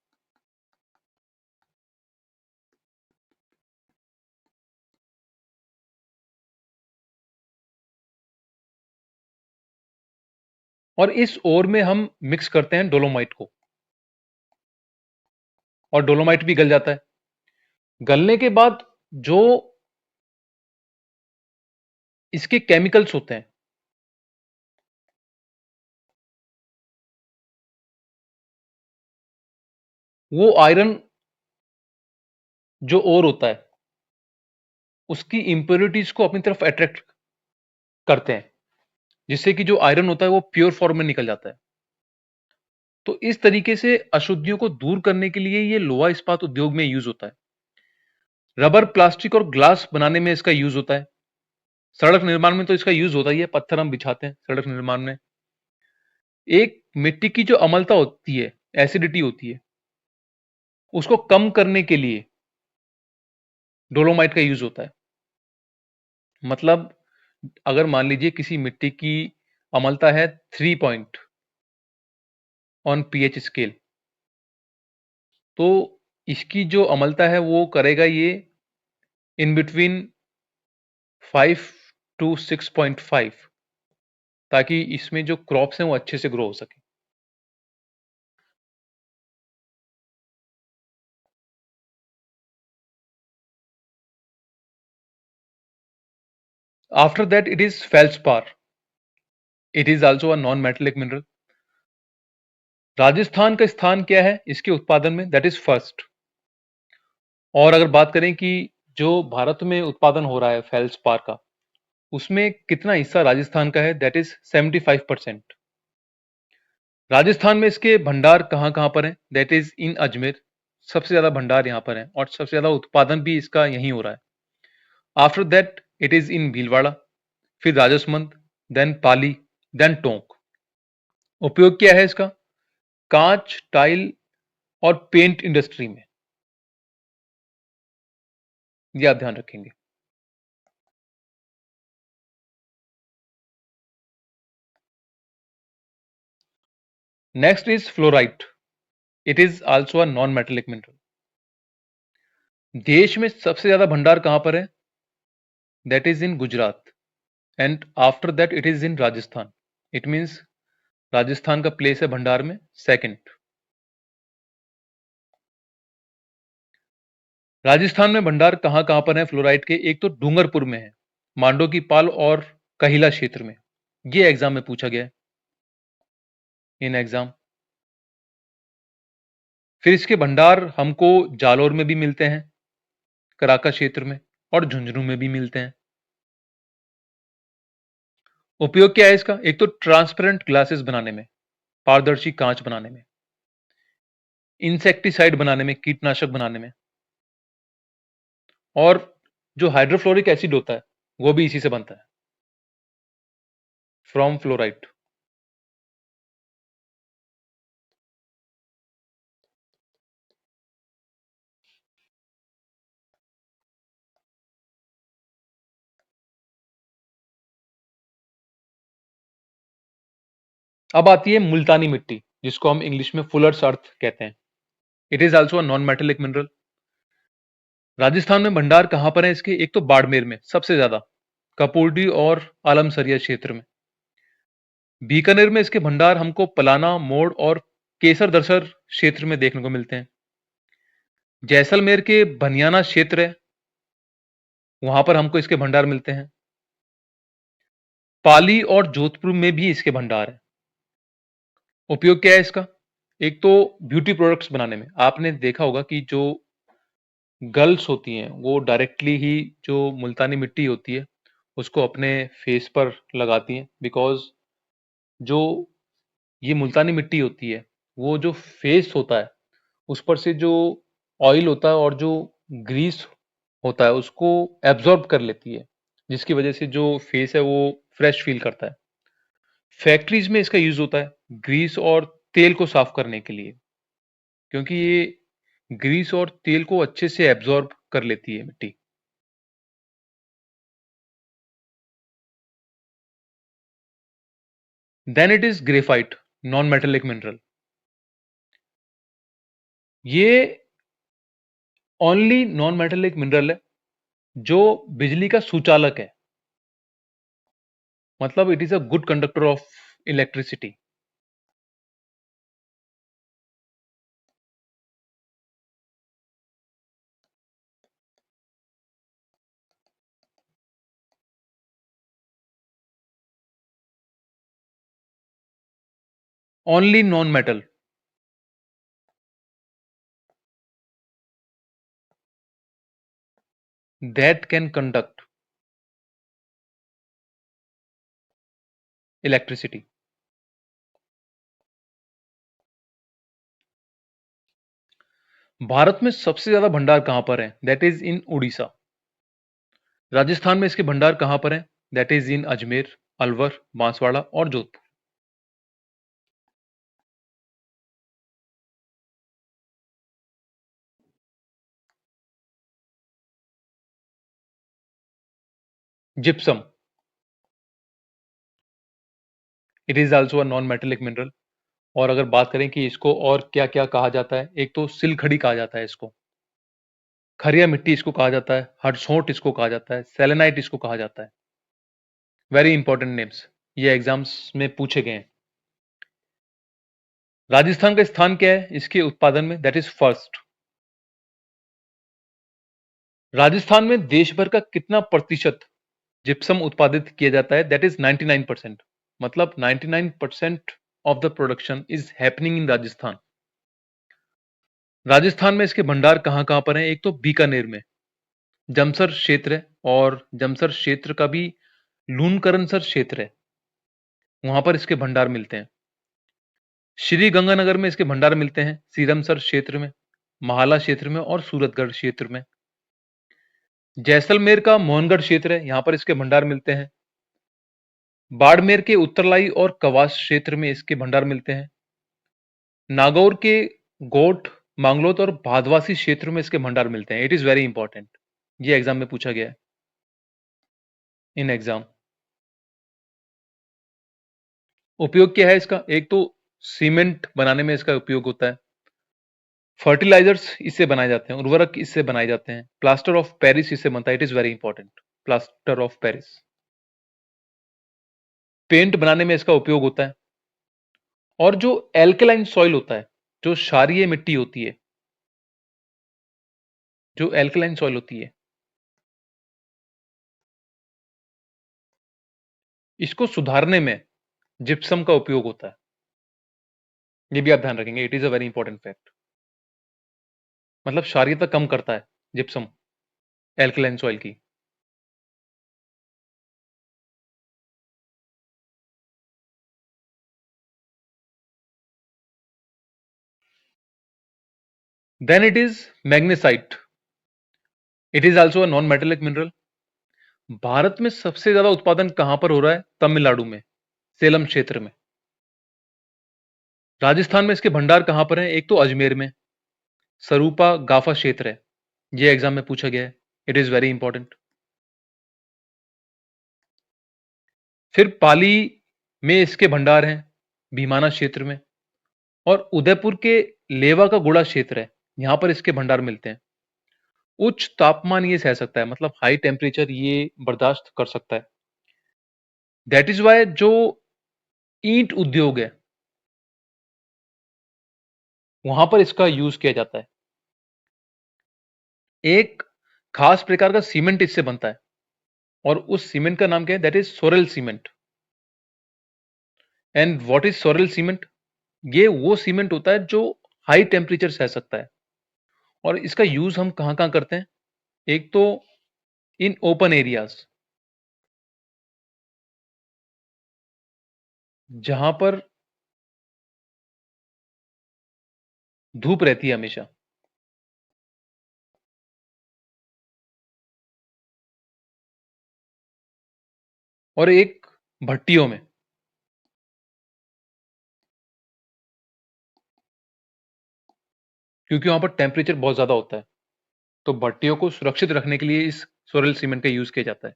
और इस ओर में हम मिक्स करते हैं डोलोमाइट को, और डोलोमाइट भी गल जाता है। गलने के बाद जो इसके केमिकल्स होते हैं, वो आयरन जो ओर होता है उसकी इंप्योरिटीज को अपनी तरफ अट्रैक्ट करते हैं, जिससे कि जो आयरन होता है वो प्योर फॉर्म में निकल जाता है। तो इस तरीके से अशुद्धियों को दूर करने के लिए ये लोहा इस्पात उद्योग में यूज होता है। रबर, प्लास्टिक और ग्लास बनाने में इसका यूज होता है। सड़क निर्माण में तो इसका यूज होता ही है, पत्थर हम बिछाते हैं सड़क निर्माण में। एक मिट्टी की जो अम्लता होती है, एसिडिटी होती है, उसको कम करने के लिए डोलोमाइट का यूज होता है। मतलब अगर मान लीजिए किसी मिट्टी की अम्लता है 3 पॉइंट ऑन पीएच स्केल, तो इसकी जो अम्लता है वो करेगा ये इन बिटवीन 5 टू 6.5, ताकि इसमें जो क्रॉप्स हैं वो अच्छे से ग्रो हो सके। After that it is feldspar. It is also a non metallic mineral. Rajasthan का स्थान क्या है इसके उत्पादन में? That is first. और अगर बात करें कि जो भारत में उत्पादन हो रहा है फेल्सपार का, उसमें कितना हिस्सा राजस्थान का है? That is 75%। राजस्थान में इसके भंडार कहाँ कहाँ पर हैं? That is in Ajmer. सबसे ज्यादा भंडार यहाँ पर है और सबसे ज्यादा उत्पादन भी इसका यहीं हो रहा है। आफ्टर दैट इट इज इन भीलवाड़ा, फिर राजसमंद, देन पाली, देन टोंक। उपयोग क्या है इसका? कांच, टाइल और पेंट इंडस्ट्री में, ये आप ध्यान रखेंगे। Next is fluorite. It is also a non metallic mineral. देश में सबसे ज्यादा भंडार कहां पर है? That is in Gujarat, and after that it is in Rajasthan. It means Rajasthan का प्लेस है भंडार में सेकंड। राजस्थान में भंडार कहां कहां पर है फ्लोराइड के? एक तो डूंगरपुर में है, मांडो की पाल और कहिला क्षेत्र में। ये एग्जाम में पूछा गया है इन एग्जाम। फिर इसके भंडार हमको जालौर में भी मिलते हैं, कराका क्षेत्र में, और झुंझुनू में भी मिलते हैं। उपयोग क्या है इसका? एक तो ट्रांसपेरेंट ग्लासेस बनाने में, पारदर्शी कांच बनाने में, इंसेक्टिसाइड बनाने में, कीटनाशक बनाने में, और जो हाइड्रोफ्लोरिक एसिड होता है वो भी इसी से बनता है, फ्रॉम फ्लोराइड। अब आती है मुल्तानी मिट्टी, जिसको हम इंग्लिश में फुलर्स अर्थ कहते हैं। It is also a non metallic mineral. Rajasthan में भंडार कहाँ पर है इसके? एक तो बाड़मेर में सबसे ज्यादा, कपूरडी और आलमसरिया क्षेत्र में। बीकानेर में इसके भंडार हमको पलाना, मोड़ और केसर दरसर क्षेत्र में देखने को मिलते हैं। जैसलमेर के बनियाना क्षेत्र है, वहां पर हमको इसके भंडार मिलते हैं। पाली और जोधपुर में भी इसके भंडार है। उपयोग क्या है इसका? एक तो ब्यूटी प्रोडक्ट्स बनाने में। आपने देखा होगा कि जो गर्ल्स होती हैं वो डायरेक्टली ही जो मुल्तानी मिट्टी होती है उसको अपने फेस पर लगाती हैं, बिकॉज जो ये मुल्तानी मिट्टी होती है वो जो फेस होता है उस पर से जो ऑयल होता है और जो ग्रीस होता है उसको एब्जॉर्ब कर लेती है, जिसकी वजह से जो फेस है वो फ्रेश फील करता है। फैक्ट्रीज में इसका यूज होता है ग्रीस और तेल को साफ करने के लिए, क्योंकि ये ग्रीस और तेल को अच्छे से एब्जॉर्ब कर लेती है मिट्टी। Then it is graphite, non metallic mineral. ये ओनली नॉन मेटेलिक मिनरल है जो बिजली का सुचालक है, मतलब it is a good conductor of electricity. Only non metal. That can conduct electricity. Bharat में सबसे ज्यादा भंडार कहां पर है? That is in Orissa. Rajasthan में इसके भंडार कहां पर है? That is in Ajmer, Alwar, Banswara और Jodhpur. Gypsum, it is also a non metallic mineral. और अगर बात करें कि इसको और क्या क्या कहा जाता है, एक तो सिलखड़ी कहा जाता है इसको, खरिया मिट्टी इसको कहा जाता है, हटसोट इसको कहा जाता है, सेलेनाइट इसको कहा जाता है। वेरी इंपॉर्टेंट नेम्स, ये एग्जाम्स में पूछे गए हैं। राजस्थान का स्थान क्या है इसके उत्पादन में? That is first. राजस्थान में देश भर का कितना प्रतिशत जिप्सम उत्पादित किया जाता है? That is 99%। मतलब 99% of the production is happening in Rajasthan. Rajasthan में इसके भंडार कहां कहां पर हैं? एक तो बीकानेर में जमसर क्षेत्र है, और जमसर क्षेत्र का भी लूनकरनसर क्षेत्र है, वहां पर इसके भंडार मिलते हैं। श्री गंगानगर में इसके भंडार मिलते हैं, सीरमसर क्षेत्र में, माहाला क्षेत्र में और सूरतगढ़ क्षेत्र में। जैसलमेर का मोहनगढ़ क्षेत्र है, यहां पर इसके भंडार मिलते हैं। बाड़मेर के उत्तरलाई और कवास क्षेत्र में इसके भंडार मिलते हैं। नागौर के गोठ, मांगलोत और भादवासी क्षेत्र में इसके भंडार मिलते हैं। इट इज वेरी इंपॉर्टेंट, ये एग्जाम में पूछा गया है इन एग्जाम। उपयोग क्या है इसका? एक तो सीमेंट बनाने में इसका उपयोग होता है, फर्टिलाइजर्स इससे बनाए जाते हैं, उर्वरक इससे बनाए जाते हैं, प्लास्टर ऑफ पेरिस इससे बनता है। It is very important, plaster of Paris. Paint बनाने में इसका उपयोग होता है। और जो एल्कलाइन सॉइल होता है, जो क्षारीय मिट्टी होती है, जो एल्कलाइन सॉइल होती है, इसको सुधारने में जिप्सम का उपयोग होता है। ये भी आप ध्यान रखेंगे, it is a very important fact. मतलब क्षारीयता कम करता है जिप्सम एल्कलाइन सॉइल की। Then it is magnesite, it is also a non metallic mineral. भारत में सबसे ज्यादा उत्पादन कहां पर हो रहा है? तमिलनाडु में, सेलम क्षेत्र में। राजस्थान में इसके भंडार कहां पर हैं? एक तो अजमेर में, सरूपा गाफा क्षेत्र है, ये एग्जाम में पूछा गया है। It is very important. फिर पाली में इसके भंडार हैं, भीमाना क्षेत्र में। और उदयपुर के लेवा का गुड़ा क्षेत्र है, यहां पर इसके भंडार मिलते हैं। उच्च तापमान ये सह सकता है, मतलब हाई टेम्परेचर ये बर्दाश्त कर सकता है। दैट इज वाई जो ईंट उद्योग है, वहां पर इसका यूज किया जाता है। एक खास प्रकार का सीमेंट इससे बनता है, और उस सीमेंट का नाम क्या है? That is sorrel cement. And what is sorrel cement? ये वो सीमेंट होता है जो हाई टेम्परेचर सह सकता है। और इसका यूज हम कहां कहां करते हैं? एक तो इन ओपन एरियाज, जहां पर धूप रहती है हमेशा, और एक भट्टियों में, क्योंकि वहां पर टेम्परेचर बहुत ज्यादा होता है। तो भट्टियों को सुरक्षित रखने के लिए इस सोरेल सीमेंट का यूज किया जाता है।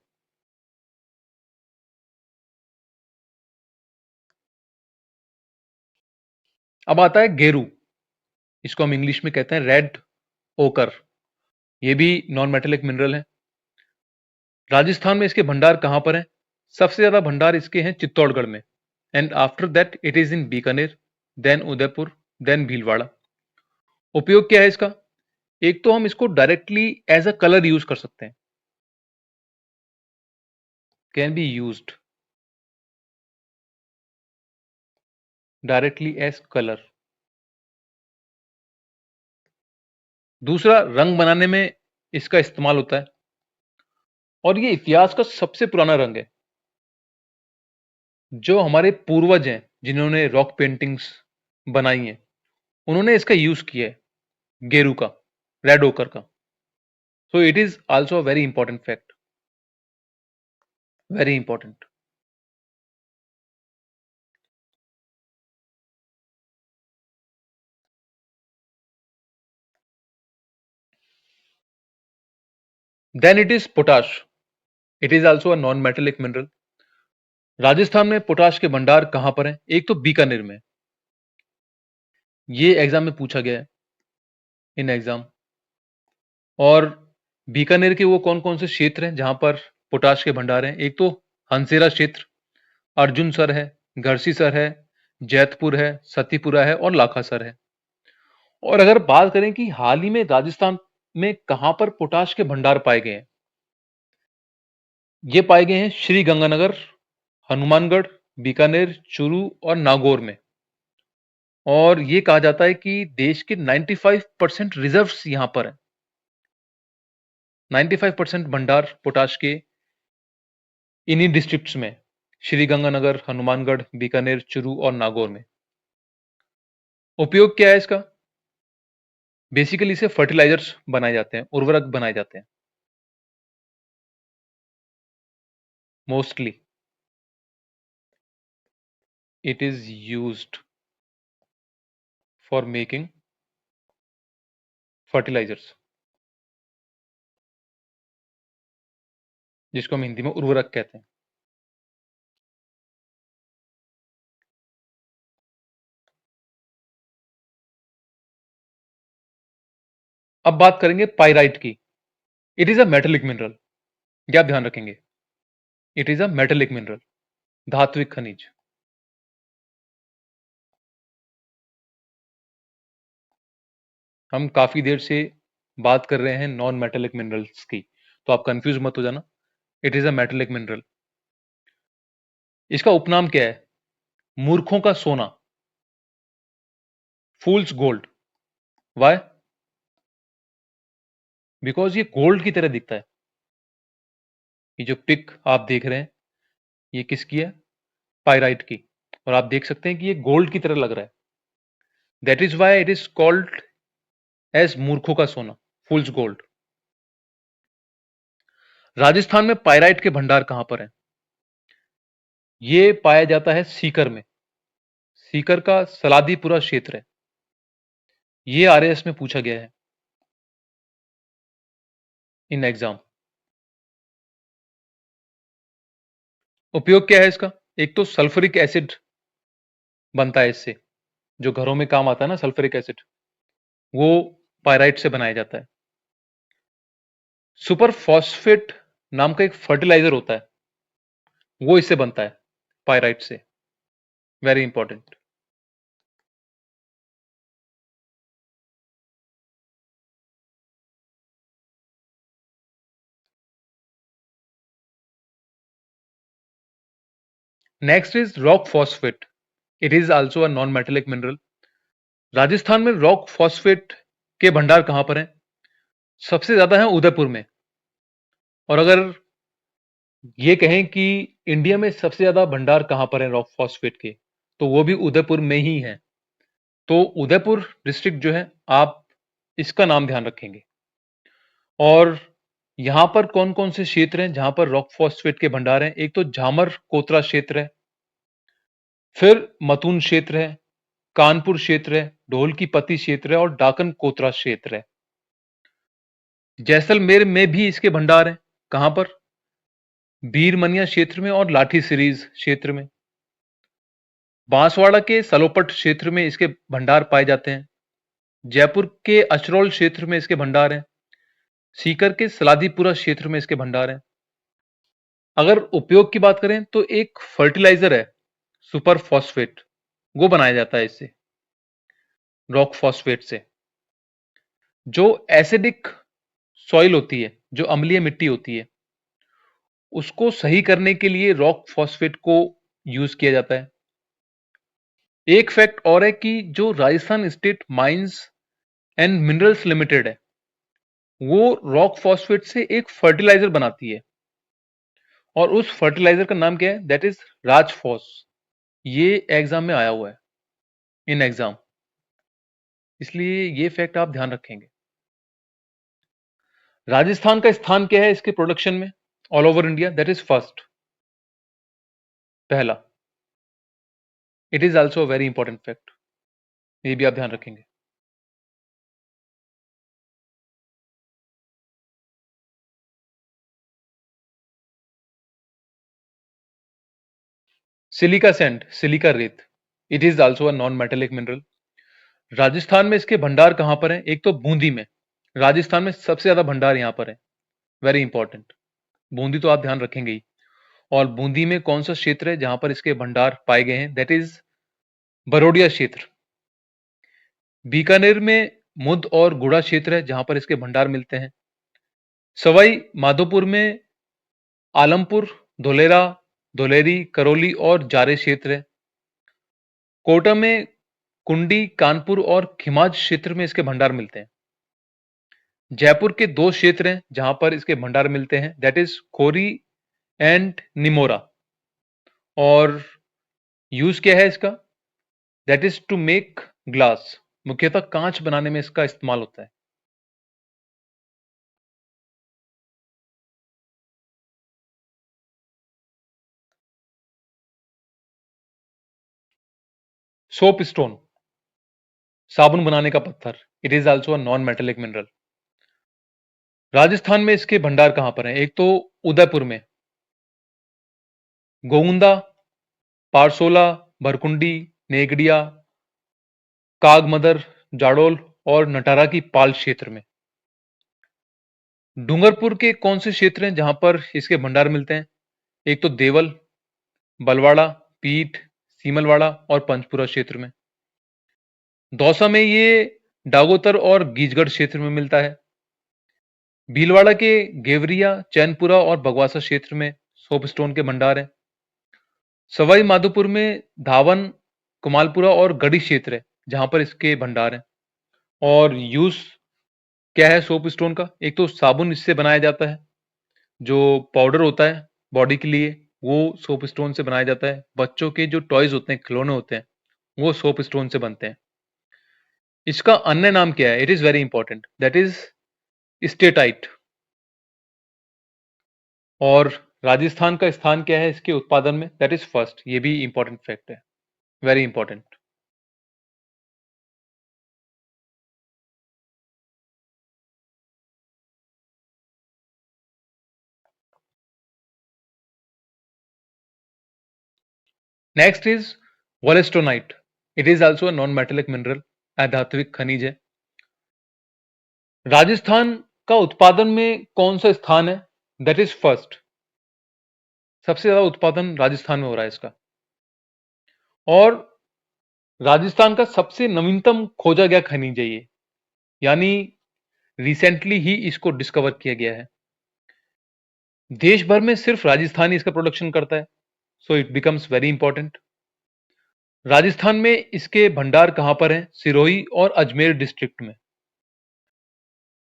अब आता है गेरू। इसको हम इंग्लिश में कहते हैं रेड ओकर। ये भी नॉन मेटेलिक मिनरल है। राजस्थान में इसके भंडार कहां पर हैं? सबसे ज्यादा भंडार इसके हैं चित्तौड़गढ़ में। And after that it is in Bikaner, then Udaipur, then Bhilwara. उपयोग क्या है इसका? एक तो हम इसको directly as a colour use कर सकते हैं, can be used directly as colour. दूसरा, रंग बनाने में इसका इस्तेमाल होता है, और ये इतिहास का सबसे पुराना रंग है। जो हमारे पूर्वज हैं, जिन्होंने रॉक पेंटिंग्स बनाई हैं, उन्होंने इसका यूज किया है, गेरू का, रेड ओकर का। So it is also a very important fact, very important. Then it is potash. It is also a non metallic mineral. Rajasthan में पोटाश के भंडार कहां पर हैं? एक तो बीकानेर में। ये एग्जाम में पूछा गया है, इन एग्जाम। और बीकानेर के वो कौन कौन से क्षेत्र हैं जहां पर पोटाश के भंडार हैं? एक तो हंसेरा क्षेत्र, अर्जुनसर है, घरसीसर है, जैतपुर है, सतीपुरा है, और लाखासर है। और अगर बात करें कि हाल ही में राजस्थान में कहां पर पोटाश के भंडार पाए गए हैं, ये पाए गए हैं श्री गंगानगर, हनुमानगढ़, बीकानेर, चूरू और नागौर में। और ये कहा जाता है कि देश के 95% रिजर्व्स यहां पर हैं। 95% भंडार पोटाश के इन्हीं डिस्ट्रिक्ट्स में, श्री गंगानगर, हनुमानगढ़, बीकानेर, चूरू और नागौर में। उपयोग क्या है इसका? बेसिकली इसे फर्टिलाइजर्स बनाए जाते हैं, उर्वरक बनाए जाते हैं, mostly it is used for making fertilisers, जिसको हम हिंदी में उर्वरक कहते हैं। अब बात करेंगे पाइराइट की। It is a metallic mineral. क्या ध्यान रखेंगे? It is a metallic mineral, धात्विक खनिज। हम काफी देर से बात कर रहे हैं नॉन मेटेलिक मिनरल्स की, तो आप कंफ्यूज मत हो जाना। It is a metallic mineral. इसका उपनाम क्या है? मूर्खों का सोना, फूल्स गोल्ड। वाई? बिकॉज ये गोल्ड की तरह दिखता है। ये जो पिक आप देख रहे हैं, ये किसकी है? पाइराइट की। और आप देख सकते हैं कि ये गोल्ड की तरह लग रहा है। That is why it is called as मूर्खों का सोना, फूल्स गोल्ड। राजस्थान में पाइराइट के भंडार कहां पर हैं? ये पाया जाता है सीकर में। सीकर का सलादीपुरा क्षेत्र है। ये आरएएस में पूछा गया है, इन एग्जाम। उपयोग क्या है इसका? एक तो सल्फ्यूरिक एसिड बनता है इससे, जो घरों में काम आता है ना, सल्फ्यूरिक एसिड, वो पाइराइट से बनाया जाता है। सुपर फॉस्फेट नाम का एक फर्टिलाइजर होता है, वो इससे बनता है, पायराइट से। Very important. Next is rock phosphate. It is also a non metallic mineral. Rajasthan में रॉक फॉस्फेट के भंडार कहां पर हैं? सबसे ज्यादा है उदयपुर में। और अगर ये कहें कि इंडिया में सबसे ज्यादा भंडार कहां पर है रॉक फॉस्फेट के, तो वो भी उदयपुर में ही है। तो उदयपुर डिस्ट्रिक्ट जो है, आप इसका नाम ध्यान रखेंगे। और यहां पर कौन कौन से क्षेत्र हैं जहां पर रॉक फॉस्फेट के भंडार हैं? एक तो झामर कोतरा क्षेत्र है, फिर मतून क्षेत्र है, कानपुर क्षेत्र है, ढोल की पत्ती क्षेत्र है और डाकन कोतरा क्षेत्र है। जैसलमेर में भी इसके भंडार हैं। कहां पर? बीरमनिया क्षेत्र में और लाठी सीरीज क्षेत्र में। बांसवाड़ा के सलोपट क्षेत्र में इसके भंडार पाए जाते हैं। जयपुर के अचरौल क्षेत्र में इसके भंडार हैं। सीकर के सलादीपुरा क्षेत्र में इसके भंडार हैं। अगर उपयोग की बात करें तो एक फर्टिलाइजर है सुपर फॉस्फेट, वो बनाया जाता है इससे, रॉक फॉस्फेट से। जो एसिडिक सॉइल होती है, जो अम्लीय मिट्टी होती है, उसको सही करने के लिए रॉक फॉस्फेट को यूज किया जाता है। एक फैक्ट और है कि जो Rajasthan state mines and minerals limited है, वो रॉक फॉस्फेट से एक फर्टिलाइजर बनाती है। और उस फर्टिलाइजर का नाम क्या है? That is Rajphos. ये एग्जाम में आया हुआ है, इन एग्जाम, इसलिए ये फैक्ट आप ध्यान रखेंगे। राजस्थान का स्थान क्या है इसके प्रोडक्शन में all over India? That is first, पहला। It is also very important fact, ये भी आप ध्यान रखेंगे। सिलिका सैंड, सिलिका रेत, it is also a non metallic mineral. Rajasthan में इसके भंडार कहां पर है? एक तो बूंदी में, राजस्थान में सबसे ज्यादा भंडार यहां पर है। वेरी इंपॉर्टेंट, बूंदी तो आप ध्यान रखेंगे ही। और बूंदी में कौन सा क्षेत्र है जहां पर इसके भंडार पाए गए हैं? दैट इज बरोडिया क्षेत्र। बीकानेर में मुद और गुड़ा क्षेत्र है जहां पर इसके भंडार मिलते हैं। सवाई माधोपुर में आलमपुर, धोलेरा, धोलेरी, करौली और जारे क्षेत्र है। कोटा में कुंडी, कानपुर और खिमाज क्षेत्र में इसके भंडार मिलते हैं। जयपुर के दो क्षेत्र हैं जहां पर इसके भंडार मिलते हैं, that is Khori and Nimora. और यूज क्या है इसका? That is to make glass. मुख्यतः कांच बनाने में इसका इस्तेमाल होता है। सोप स्टोन, साबुन बनाने का पत्थर, it is also a non metallic mineral. Rajasthan में इसके भंडार कहां पर हैं? एक तो उदयपुर में, गोविंदा, पारसोला, भरकुंडी, नेगड़िया, कागमदर, जाडोल और नटारा की पाल क्षेत्र में। डूंगरपुर के कौन से क्षेत्र हैं जहां पर इसके भंडार मिलते हैं? एक तो देवल, बलवाड़ा, पीठ, सीमलवाड़ा और पंचपुरा क्षेत्र में। दौसा में ये डागोतर और गीजगढ़ क्षेत्र में मिलता है। भीलवाड़ा के गेवरिया, चैनपुरा और बगवासा क्षेत्र में सोप स्टोन के भंडार हैं। सवाई माधोपुर में धावन, कुमालपुरा और गढ़ी क्षेत्र है जहां पर इसके भंडार हैं। और यूज क्या है सोप स्टोन का? एक तो साबुन इससे बनाया जाता है, जो पाउडर होता है बॉडी के लिए, वो सोप स्टोन से बनाया जाता है। बच्चों के जो टॉयज होते हैं, खिलौने होते हैं, वो सोप स्टोन से बनते हैं। इसका अन्य नाम क्या है? It is very important, that is steatite. और राजस्थान का स्थान क्या है इसके उत्पादन में? That is first. ये भी इंपॉर्टेंट फैक्ट है, very important. Next is wollastonite. It is also non metallic mineral, अधात्विक खनिज है। राजस्थान का उत्पादन में कौन सा स्थान है? That is first. सबसे ज्यादा उत्पादन राजस्थान में हो रहा है इसका। और राजस्थान का सबसे नवीनतम खोजा गया खनिज है ये, यानी रिसेंटली ही इसको डिस्कवर किया गया है। देश भर में सिर्फ राजस्थान ही इसका प्रोडक्शन करता है, so it becomes very important. Rajasthan में इसके भंडार कहां पर हैं? सिरोही और अजमेर डिस्ट्रिक्ट में।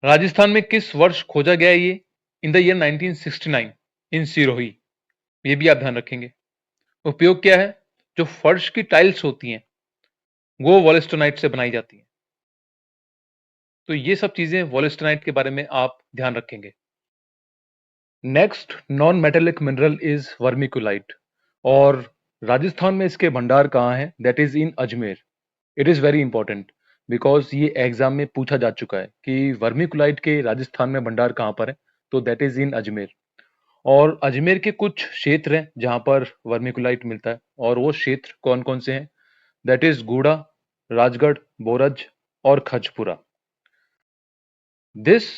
राजस्थान में किस वर्ष खोजा गया है ये? इन द ईयर 1969 इन सिरोही। ये भी आप ध्यान रखेंगे। उपयोग क्या है? जो फर्श की टाइल्स होती हैं वो वॉलेस्टोनाइट से बनाई जाती हैं। तो ये सब चीजें वॉलेस्टोनाइट के बारे में आप ध्यान रखेंगे। Next non metallic mineral is vermiculite, और राजस्थान में इसके भंडार कहाँ हैं? That is in Ajmer. It is very important because ये एग्जाम में पूछा जा चुका है कि वर्मिकुलाइट के राजस्थान में भंडार कहाँ पर है, तो दैट इज इन अजमेर। और अजमेर के कुछ क्षेत्र हैं जहां पर वर्मिकुलाइट मिलता है, और वो क्षेत्र कौन कौन से हैं? दैट इज गूड़ा, राजगढ़, बोरज और Khajpura. This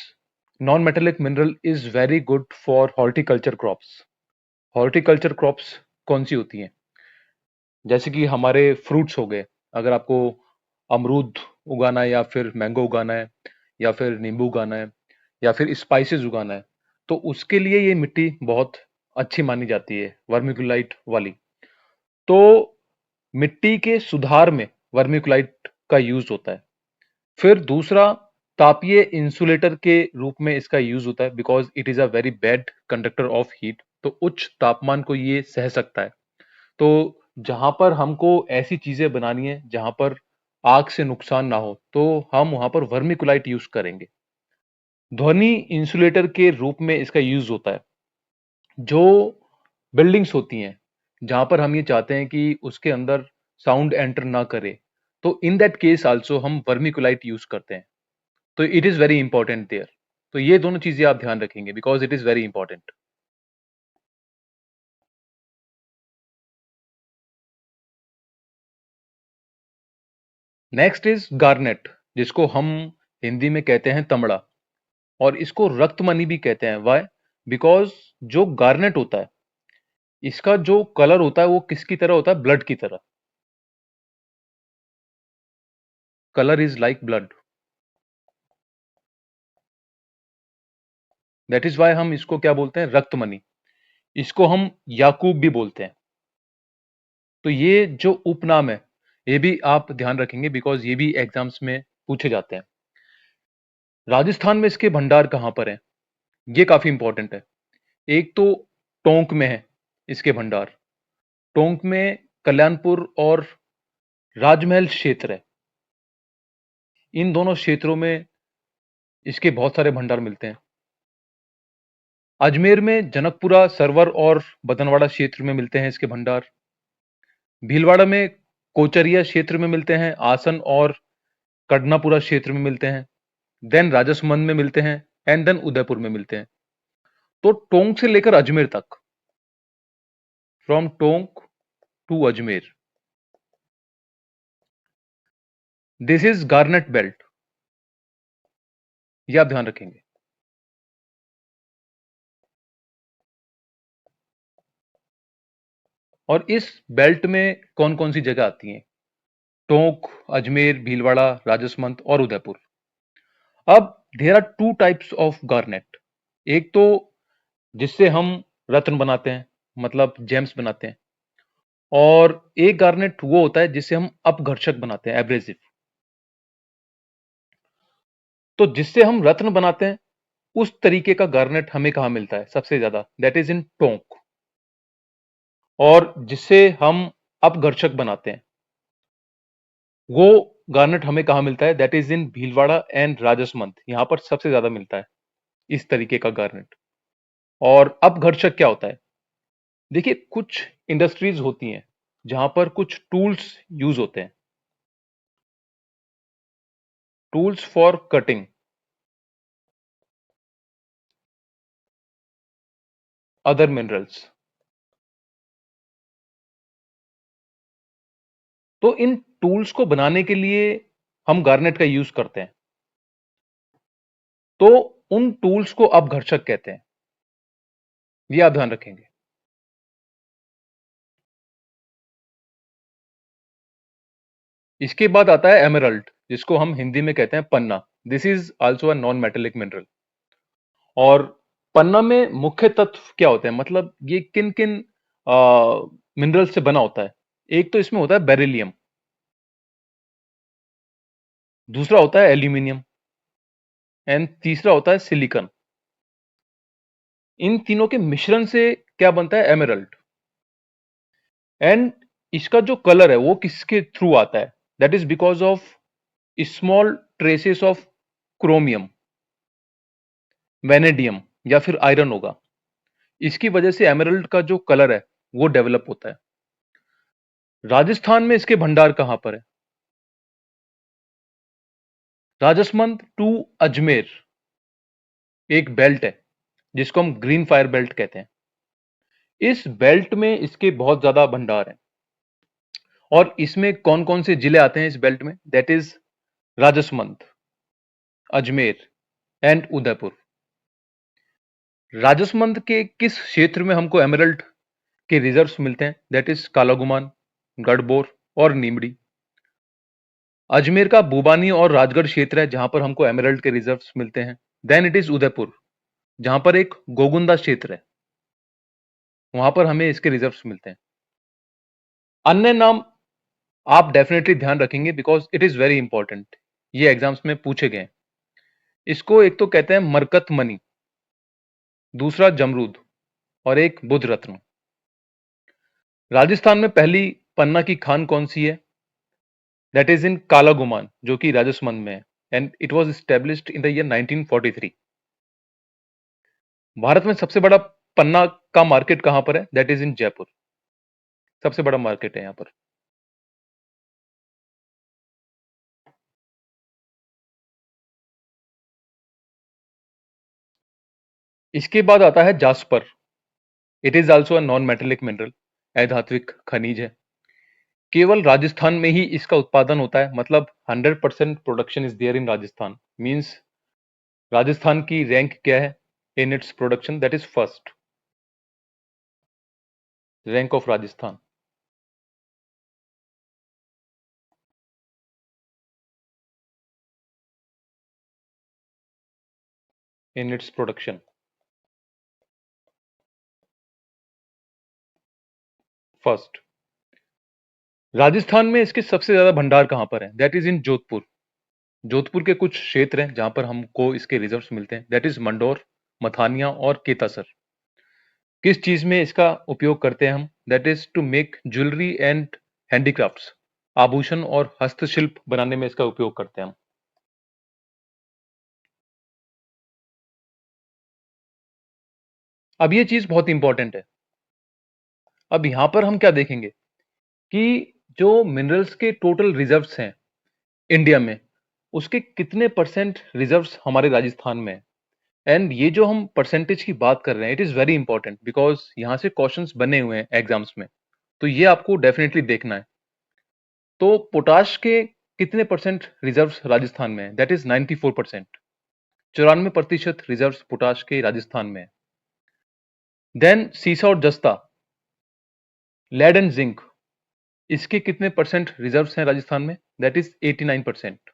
non metallic mineral is very good for horticulture crops. Horticulture crops कौन सी होती हैं? जैसे कि हमारे फ्रूट्स हो गए। अगर आपको अमरूद उगाना है, या फिर मैंगो उगाना है, या फिर नींबू उगाना है, या फिर स्पाइसेस उगाना है, तो उसके लिए ये मिट्टी बहुत अच्छी मानी जाती है, वर्मिकुलाइट वाली। तो मिट्टी के सुधार में वर्मिकुलाइट का यूज होता है। फिर दूसरा, तापीय इंसुलेटर के रूप में इसका यूज होता है because it is a very bad conductor of heat. तो उच्च तापमान को ये सह सकता है। तो जहां पर हमको ऐसी चीजें बनानी है जहां पर आग से नुकसान ना हो, तो हम वहां पर वर्मिकुलाइट यूज करेंगे। ध्वनि इंसुलेटर के रूप में इसका यूज होता है। जो बिल्डिंग्स होती हैं जहां पर हम ये चाहते हैं कि उसके अंदर साउंड एंटर ना करे, तो इन दैट केस आल्सो हम वर्मिकुलाइट यूज करते हैं। तो it is very important there. तो ये दोनों चीजें आप ध्यान रखेंगे because it is very important. Next is garnet, जिसको हम हिंदी में कहते हैं तमड़ा, और इसको रक्तमणि भी कहते हैं। वाई? बिकॉज जो गार्नेट होता है, इसका जो कलर होता है वो किसकी तरह होता है? ब्लड की तरह। Colour is like blood. That is why हम इसको क्या बोलते हैं? रक्तमणि। इसको हम याकूब भी बोलते हैं। तो ये जो उपनाम है, ये भी आप ध्यान रखेंगे बिकॉज ये भी एग्जाम्स में पूछे जाते हैं। राजस्थान में इसके भंडार कहां पर हैं? ये काफी इंपॉर्टेंट है। एक तो टोंक में है इसके भंडार। टोंक में कल्याणपुर और राजमहल क्षेत्र है। इन दोनों क्षेत्रों में इसके बहुत सारे भंडार मिलते हैं। अजमेर में जनकपुरा, सरवर और बदनवाड़ा क्षेत्र में मिलते हैं इसके भंडार। भीलवाड़ा में कोचरिया क्षेत्र में मिलते हैं। आसन और कडनापुरा क्षेत्र में मिलते हैं। देन राजसमंद में मिलते हैं, एंड देन उदयपुर में मिलते हैं। तो टोंक से लेकर अजमेर तक, from Tonk to Ajmer, this is garnet belt. ये आप ध्यान रखेंगे। और इस बेल्ट में कौन कौन सी जगह आती हैं? टोंक, अजमेर, भीलवाड़ा, राजसमंद और उदयपुर। अब there are two types of garnet. एक तो जिससे हम रत्न बनाते हैं, मतलब जेम्स बनाते हैं। और एक गार्नेट वो होता है जिससे हम अपघर्षक बनाते हैं, एब्रेसिव। तो जिससे हम रत्न बनाते हैं, उस तरीके का गार्नेट हमें कहां मिलता है सबसे ज्यादा? दैट इज इन टोंक। और जिससे हम अपघर्षक बनाते हैं, वो गार्नेट हमें कहां मिलता है? That is in Bhilwara and Rajsamand. यहां पर सबसे ज्यादा मिलता है इस तरीके का गार्नेट। और अपघर्षक क्या होता है? देखिए, कुछ इंडस्ट्रीज होती हैं जहां पर कुछ टूल्स यूज होते हैं, tools for cutting other minerals. तो इन टूल्स को बनाने के लिए हम गार्नेट का यूज करते हैं। तो उन टूल्स को अपघर्षक कहते हैं, ये आप ध्यान रखेंगे। इसके बाद आता है एमेरल्ड, जिसको हम हिंदी में कहते हैं पन्ना। This is also a non metallic mineral. और पन्ना में मुख्य तत्व क्या होते हैं, मतलब ये किन किन मिनरल से बना होता है? एक तो इसमें होता है बेरिलियम, दूसरा होता है एल्यूमिनियम एंड तीसरा होता है सिलिकॉन। इन तीनों के मिश्रण से क्या बनता है? एमेरल्ड। एंड इसका जो कलर है वो किसके थ्रू आता है? That is because of small traces of chromium, vanadium या फिर आयरन होगा। इसकी वजह से एमेरल्ड का जो कलर है वो डेवलप होता है। राजस्थान में इसके भंडार कहां पर है? राजसमंद टू अजमेर एक बेल्ट है जिसको हम ग्रीन फायर बेल्ट कहते हैं। इस बेल्ट में इसके बहुत ज्यादा भंडार हैं। और इसमें कौन कौन से जिले आते हैं इस बेल्ट में? That is Rajsamand, Ajmer and Udaipur. Rajsamand के किस क्षेत्र में हमको एमरल्ड के रिजर्व्स मिलते हैं? दैट इज कालागुमान, गढ़बोर और नीमड़ी। अजमेर का बुबानी और राजगढ़ क्षेत्र है जहां पर हमको एमरल्ड के रिजर्व्स मिलते हैं। देन इट इज उदयपुर, जहां पर एक गोगुंदा क्षेत्र है, वहां पर हमें इसके रिजर्व्स मिलते हैं। अन्य नाम आप डेफिनेटली ध्यान रखेंगे because it is very important, ये एग्जाम्स में पूछे गए हैं। इसको एक तो कहते हैं मरकत मनी, दूसरा जमरूद और एक बुध रत्न। राजस्थान में पहली पन्ना की खान कौन सी है? दैट इज इन कालागुमान, जो कि राजसमंद में है and it was established in the year 1943। Bharat में सबसे बड़ा पन्ना का मार्केट कहां पर है? दैट इज इन जयपुर, सबसे बड़ा मार्केट है यहां पर। इसके बाद आता है jasper. It is also a non metallic mineral, अधात्विक खनिज है। केवल राजस्थान में ही इसका उत्पादन होता है, मतलब 100% production is there in Rajasthan. Means Rajasthan की रैंक क्या है in its production? That is first rank of Rajasthan. In its production first. Rajasthan में इसके सबसे ज्यादा भंडार कहां पर है? That is in Jodhpur. Jodhpur के कुछ क्षेत्र हैं जहां पर हमको इसके रिजर्व्स मिलते हैं। दैट इज मंडोर, मथानिया और केतासर। किस चीज में इसका उपयोग करते हैं हम? That is to make jewellery and handicrafts, आभूषण और हस्तशिल्प बनाने में इसका उपयोग करते हैं हम। अब ये चीज बहुत इंपॉर्टेंट है। अब यहां पर हम क्या देखेंगे कि जो मिनरल्स के टोटल रिजर्व्स हैं इंडिया में, उसके कितने परसेंट रिजर्व्स हमारे राजस्थान में है। एंड ये जो हम परसेंटेज की बात कर रहे हैं, it is very important because यहां से क्वेश्चंस बने हुए हैं एग्जाम्स में, तो ये आपको डेफिनेटली देखना है। तो पोटाश के कितने परसेंट रिजर्व्स राजस्थान में है? That is 94%। 94% रिजर्व्स पोटाश के राजस्थान में है। देन सीसा और जस्ता, लेड एंड जिंक, इसके कितने परसेंट रिजर्व्स हैं राजस्थान में? That is 89%।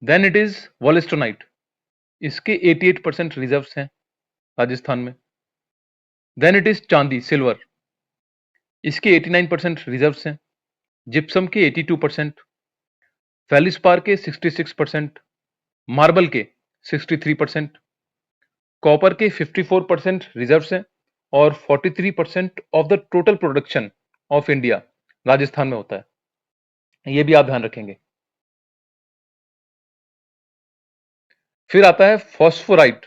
Then it is wollastonite, इसके 88% रिजर्व्स हैं राजस्थान में। Then it is chandi, silver, इसके 89% रिजर्व्स हैं। जिप्सम के 82%, फेलिस्पार के 66%, मार्बल के 63%, कॉपर के 54% रिजर्व्स हैं और 43% of the total production of India Rajasthan में होता है। ये भी आप ध्यान रखेंगे। फिर आता है फॉस्फोराइट।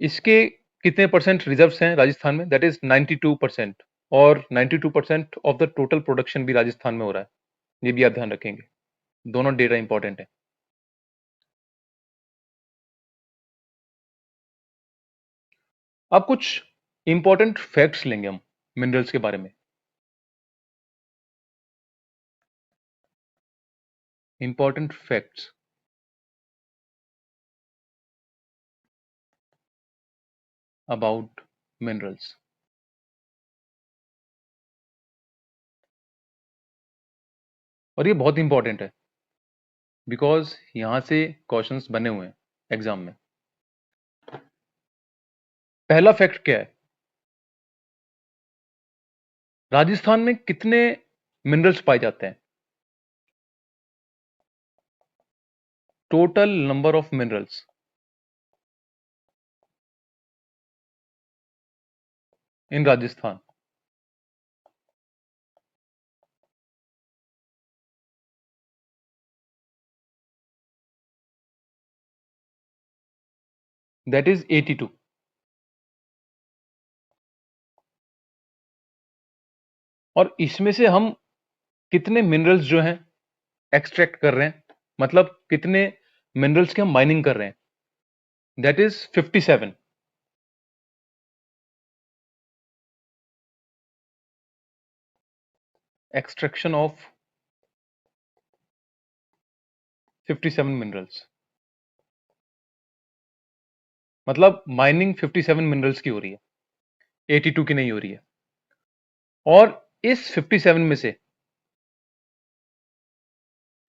इसके कितने परसेंट रिजर्व्स हैं राजस्थान में? That is 92%। और 92% ऑफ द टोटल प्रोडक्शन भी राजस्थान में हो रहा है। ये भी आप ध्यान रखेंगे, दोनों डेटा इंपॉर्टेंट है। अब कुछ इंपॉर्टेंट फैक्ट्स लेंगे हम मिनरल्स के बारे में। Important facts. About minerals. और ये बहुत इंपॉर्टेंट है बिकॉज यहां से क्वेश्चंस बने हुए हैं एग्जाम में। पहला फैक्ट क्या है? राजस्थान में कितने मिनरल्स पाए जाते हैं? Total number of minerals in Rajasthan. That is 82। और इसमें से हम कितने मिनरल्स जो हैं एक्सट्रैक्ट कर रहे हैं, मतलब कितने मिनरल्स की हम माइनिंग कर रहे हैं? That is 57। Extraction of 57 minerals, मतलब माइनिंग 57 मिनरल्स की हो रही है, 82 की नहीं हो रही है। और इस 57 में से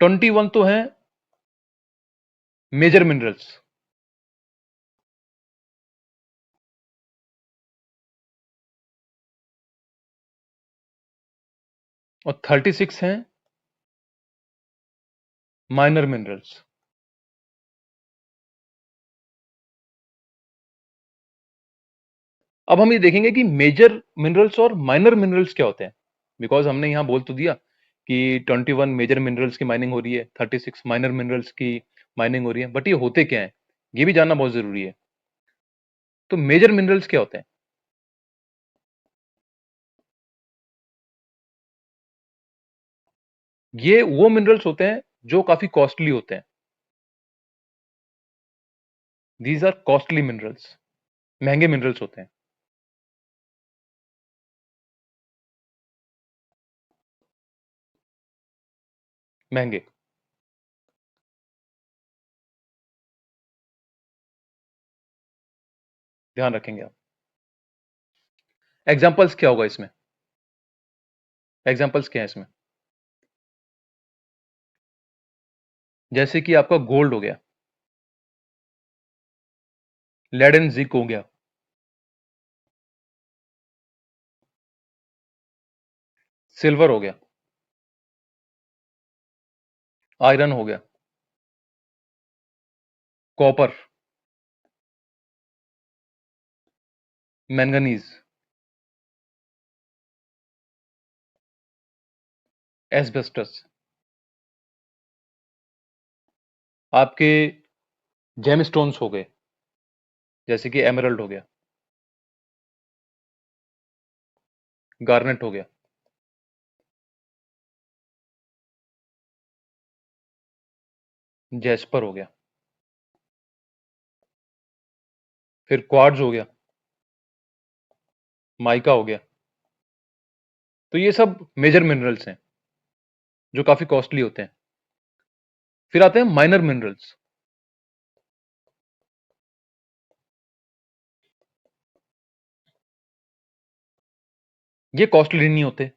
21 तो हैं मेजर मिनरल्स, और 36 हैं माइनर मिनरल्स। अब हम ये देखेंगे कि मेजर मिनरल्स और माइनर मिनरल्स क्या होते हैं, बिकॉज हमने यहां बोल तो दिया कि 21 मेजर मिनरल्स की माइनिंग हो रही है, 36 माइनर मिनरल्स की माइनिंग हो रही है, बट ये होते क्या है ये भी जानना बहुत जरूरी है। तो मेजर मिनरल्स क्या होते हैं? ये वो मिनरल्स होते हैं जो काफी कॉस्टली होते हैं। दीज आर कॉस्टली मिनरल्स, महंगे मिनरल्स होते हैं। महंगे। ध्यान रखेंगे आप। एग्जाम्पल्स क्या होगा इसमें? एग्जाम्पल्स क्या है इसमें? जैसे कि आपका गोल्ड हो गया, लेड एंड जिंक हो गया, सिल्वर हो गया, आयरन हो गया, कॉपर, मैंगनीज, एस्बेस्टस, आपके जेमस्टोन्स हो गए, जैसे कि एमरल्ड हो गया, गार्नेट हो गया, जैस्पर हो गया, फिर क्वार्ट्ज हो गया, माइका हो गया। तो ये सब मेजर मिनरल्स हैं जो काफी कॉस्टली होते हैं। फिर आते हैं माइनर मिनरल्स। ये कॉस्टली नहीं होते।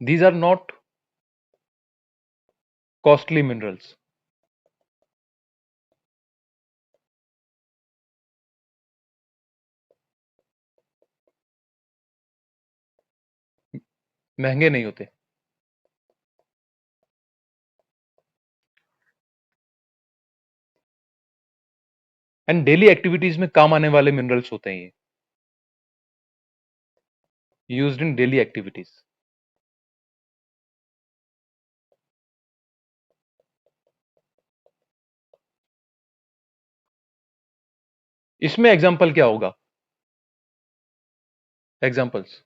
These are not costly minerals. महंगे नहीं होते। एंड डेली एक्टिविटीज में काम आने वाले मिनरल्स होते हैं ये, यूज्ड इन डेली एक्टिविटीज। इसमें एग्जाम्पल क्या होगा? एग्जाम्पल्स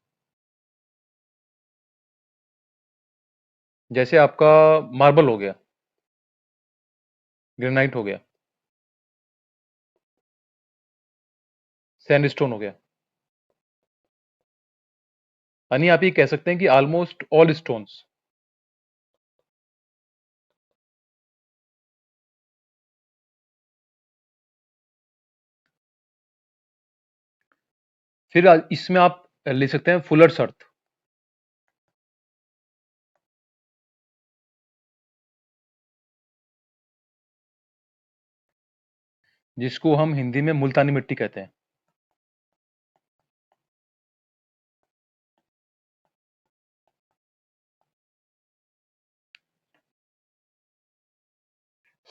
जैसे आपका मार्बल हो गया, ग्रेनाइट हो गया, सैंडस्टोन हो गया, यानी आप ये कह सकते हैं कि ऑलमोस्ट ऑल स्टोन्स। फिर इसमें आप ले सकते हैं फुलर्स अर्थ, जिसको हम हिंदी में मुल्तानी मिट्टी कहते हैं।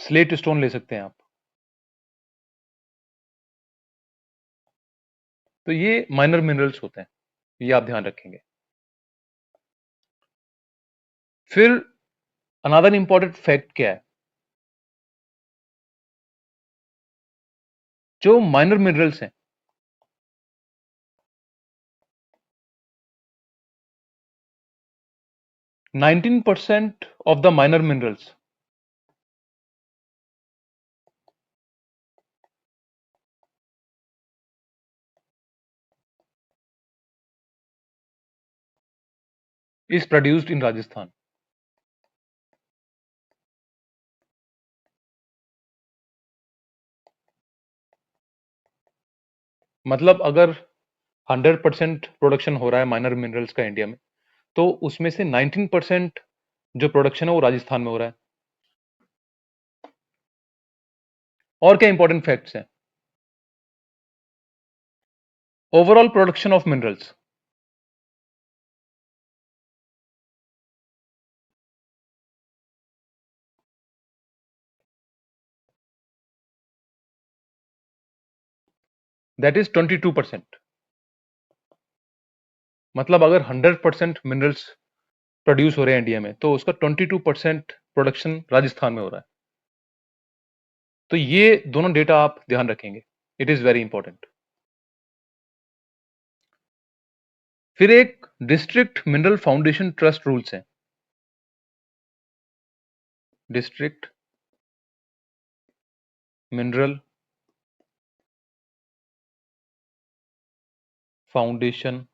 स्लेट स्टोन ले सकते हैं आप। तो ये माइनर मिनरल्स होते हैं, ये आप ध्यान रखेंगे। फिर अनदर इंपॉर्टेंट फैक्ट क्या है, जो माइनर मिनरल्स हैं 19% of the minor minerals is produced in Rajasthan. मतलब अगर 100% प्रोडक्शन हो रहा है माइनर मिनरल्स का इंडिया में, तो उसमें से 19% जो प्रोडक्शन है वो राजस्थान में हो रहा है। और क्या इंपॉर्टेंट फैक्ट्स हैं, overall production of minerals that is 22%। मतलब अगर 100% मिनरल्स प्रोड्यूस हो रहे हैं इंडिया में, तो उसका 22% प्रोडक्शन राजस्थान में हो रहा है। तो ये दोनों डेटा आप ध्यान रखेंगे, इट इज वेरी इंपॉर्टेंट। फिर एक district mineral foundation trust rules हैं। District mineral foundation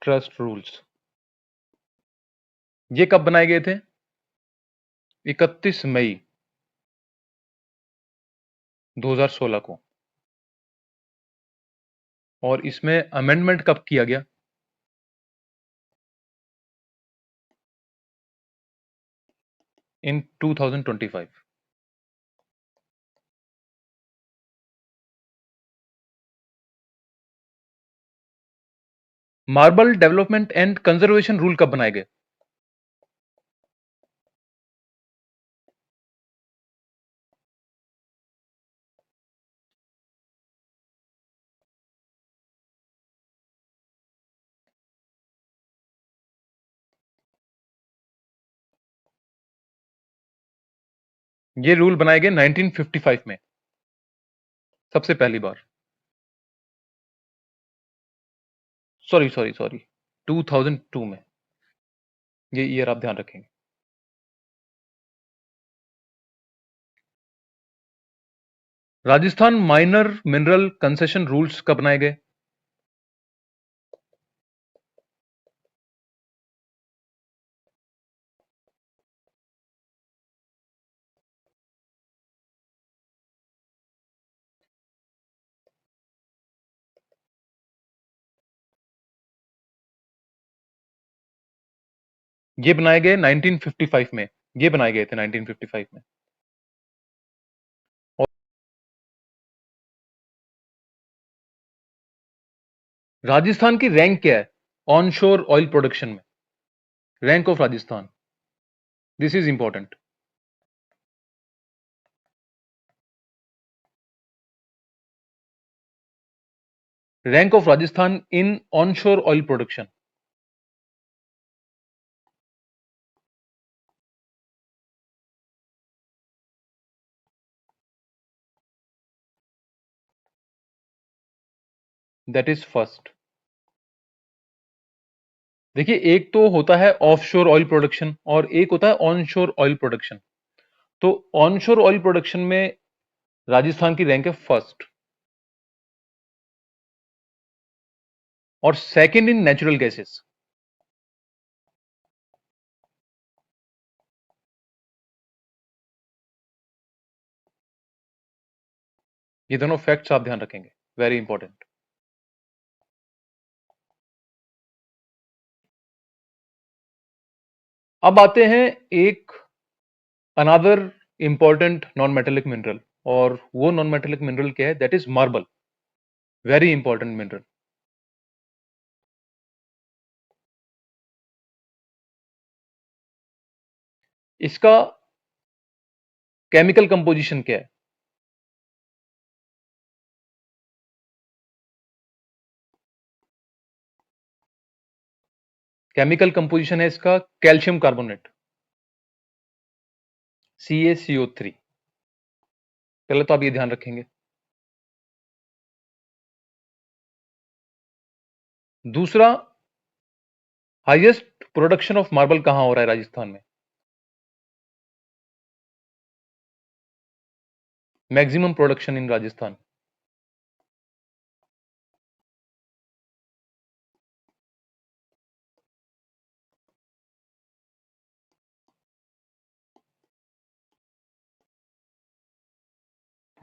trust rules, ये कब बनाए गए थे, 31 मई 2016 को। और इसमें अमेंडमेंट कब किया गया, इन 2025। Marble development and conservation rule कब बनाए गए, ये रूल बनाए गए 1955 में, सबसे पहली बार। सॉरी सॉरी सॉरी 2002 में, ये ईयर आप ध्यान रखेंगे। Rajasthan minor mineral concession rules कब बनाए गए, ये बनाए गए 1955 में, ये बनाए गए थे 1955 में। और राजस्थान की रैंक क्या है ऑनशोर ऑयल प्रोडक्शन में, rank of Rajasthan, this is important. Rank of Rajasthan in onshore oil production, that is first. देखिए, एक तो होता है ऑफशोर ऑयल प्रोडक्शन और एक होता है ऑनशोर ऑयल प्रोडक्शन। तो ऑनशोर ऑयल प्रोडक्शन में राजस्थान की रैंक है फर्स्ट, और सेकंड इन नेचुरल गैसेस। ये दोनों फैक्ट्स आप ध्यान रखेंगे, वेरी इंपॉर्टेंट। अब आते हैं एक another important non metallic mineral, और वो नॉन मेटेलिक मिनरल क्या है? That is marble, very important mineral. इसका केमिकल कंपोजिशन क्या है? केमिकल कंपोजिशन है इसका कैल्शियम कार्बोनेट, CaCO3। पहले तो आप ये ध्यान रखेंगे। दूसरा, हाईएस्ट प्रोडक्शन ऑफ मार्बल कहां हो रहा है राजस्थान में? Maximum production in Rajasthan.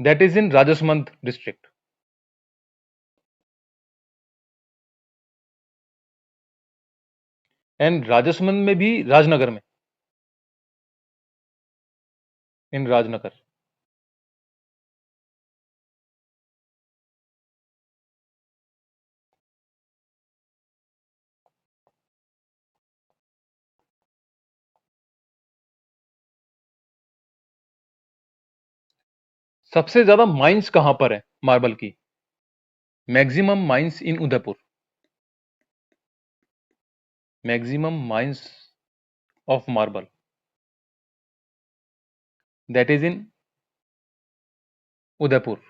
That is in Rajsamand district. And Rajsamand में भी राजनगर में, इन राजनगर। सबसे ज्यादा माइंस कहां पर है मार्बल की? Maximum mines in Udaipur, maximum mines of marble, that is इन उदयपुर।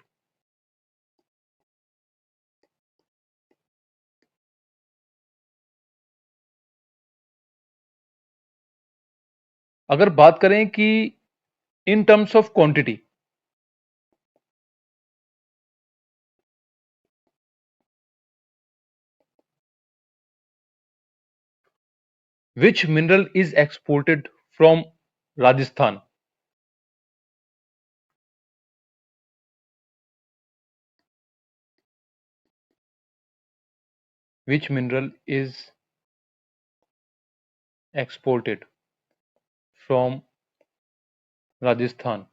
अगर बात करें कि in terms of quantity, which mineral is exported from Rajasthan? Which mineral is exported from Rajasthan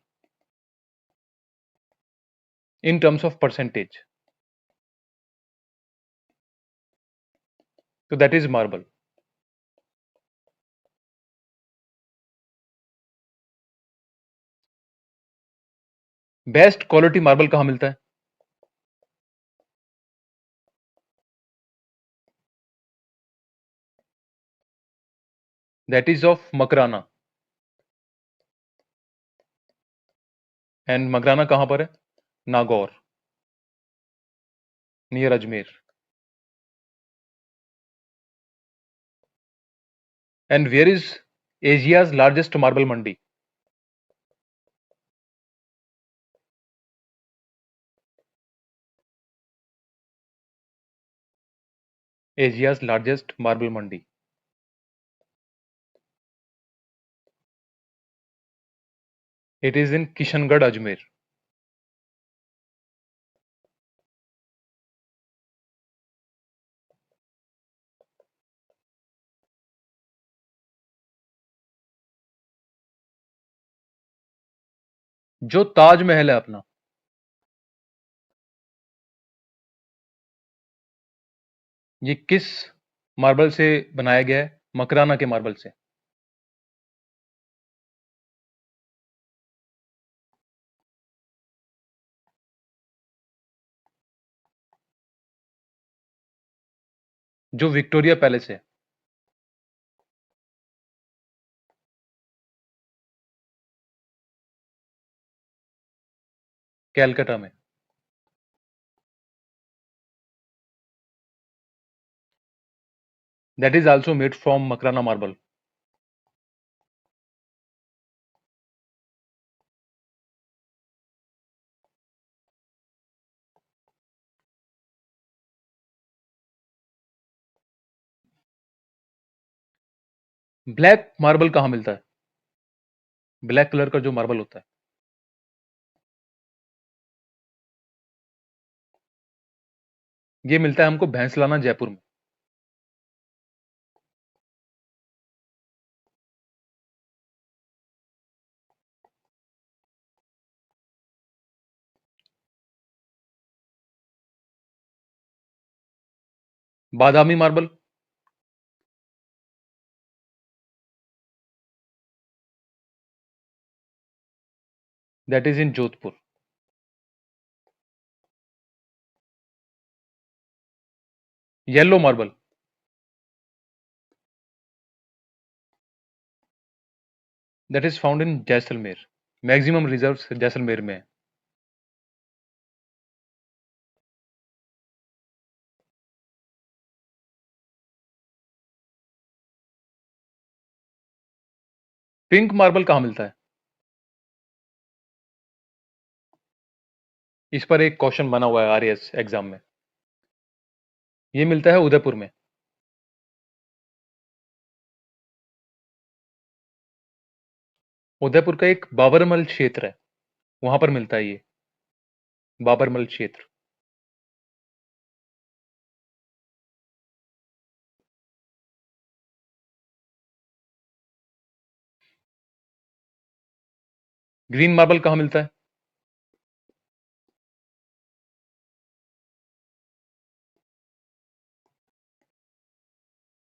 in terms of percentage? So that is marble. Best quality marble कहां मिलता है? That is of Makrana. And Makrana कहां पर है? Nagaur, near Ajmer. And where is Asia's largest marble mandi? Asia's largest marble mandi, it is in Kishangarh Ajmer. जो ताजमहल है अपना, ये किस मार्बल से बनाया गया है? मकराना के मार्बल से। जो विक्टोरिया पैलेस है, कैलकाटा में। That is also made from Makrana marble. Black marble कहां मिलता है? ब्लैक कलर का जो मार्बल होता है। ये मिलता है हमको भैंसलाना जयपुर में। Badami marble, that is in Jodhpur. Yellow marble, that is found in Jaisalmer. Maximum reserves Jaisalmer में है। पिंक मार्बल कहाँ मिलता है? इस पर एक क्वेश्चन बना हुआ है आरएएस एग्जाम में। ये मिलता है उदयपुर में। उदयपुर का एक बाबरमल क्षेत्र है, वहां पर मिलता है ये, बाबरमल क्षेत्र। ग्रीन मार्बल कहाँ मिलता है?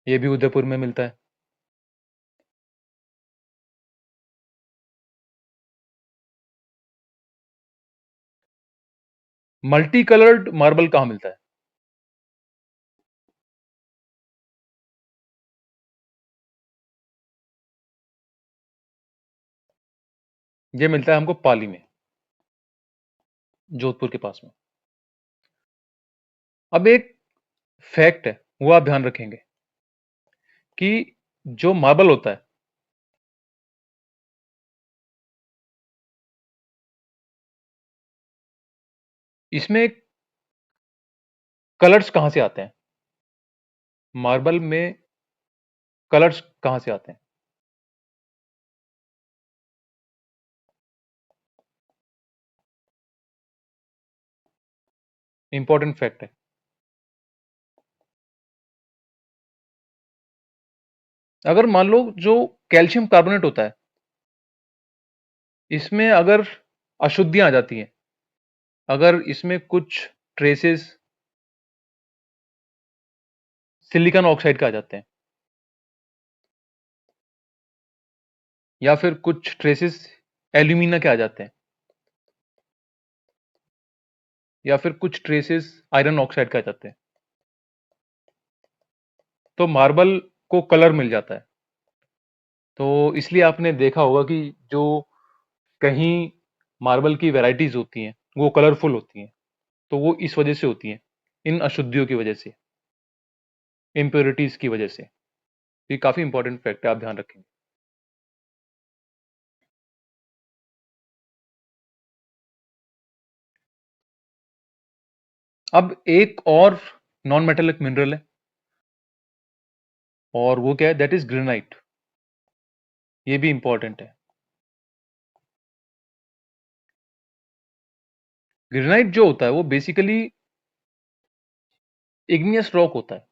ये भी उदयपुर में मिलता है। मल्टी कलर्ड मार्बल कहाँ मिलता है? ये मिलता है हमको पाली में, जोधपुर के पास में। अब एक फैक्ट है, वो आप ध्यान रखेंगे कि जो मार्बल होता है, इसमें कलर्स कहां से आते हैं? मार्बल में कलर्स कहां से आते हैं? इंपॉर्टेंट फैक्ट है। अगर मान लो जो कैल्शियम कार्बोनेट होता है, इसमें अगर अशुद्धियां आ जाती हैं, अगर इसमें कुछ ट्रेसेस सिलिकॉन ऑक्साइड के आ जाते हैं, या फिर कुछ ट्रेसेस एल्यूमिना के आ जाते हैं, या फिर कुछ ट्रेसेस आयरन ऑक्साइड के आ जाते हैं, तो मार्बल को कलर मिल जाता है। तो इसलिए आपने देखा होगा कि जो कहीं मार्बल की वैरायटीज होती हैं, वो कलरफुल होती हैं। तो वो इस वजह से होती हैं, इन अशुद्धियों की वजह से, इम्प्योरिटीज की वजह से। ये काफी इंपॉर्टेंट फैक्ट है, आप ध्यान रखेंगे। अब एक और नॉन मेटेलिक मिनरल है, और वो क्या है? That is granite. ये भी इंपॉर्टेंट है। ग्रेनाइट जो होता है वो बेसिकली इग्नियस रॉक होता है।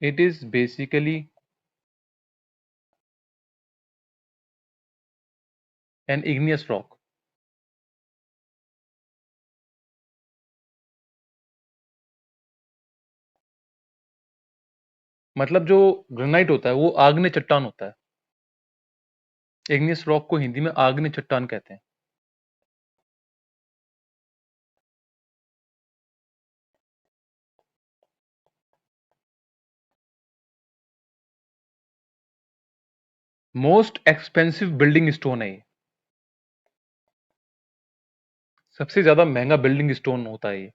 It is basically an igneous rock. मतलब जो ग्रेनाइट होता है वो आग्नेय चट्टान होता है। इग्नियस रॉक को हिंदी में आग्नेय चट्टान कहते हैं। मोस्ट एक्सपेंसिव बिल्डिंग स्टोन है ये। सबसे ज्यादा महंगा बिल्डिंग स्टोन होता है ये।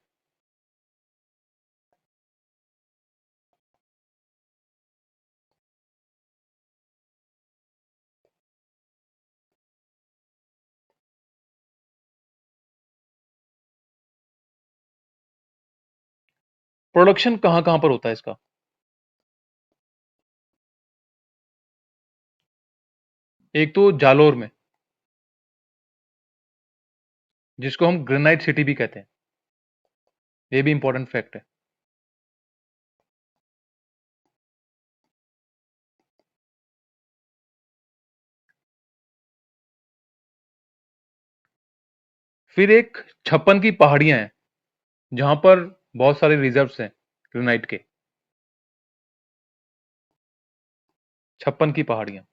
प्रोडक्शन कहां कहां पर होता है इसका? एक तो जालोर में, जिसको हम ग्रेनाइट सिटी भी कहते हैं। ये भी इंपॉर्टेंट फैक्ट है। फिर एक छप्पन की पहाड़ियां हैं, जहां पर बहुत सारे रिजर्व्स हैं ग्रेनाइट के। छप्पन की पहाड़ियां,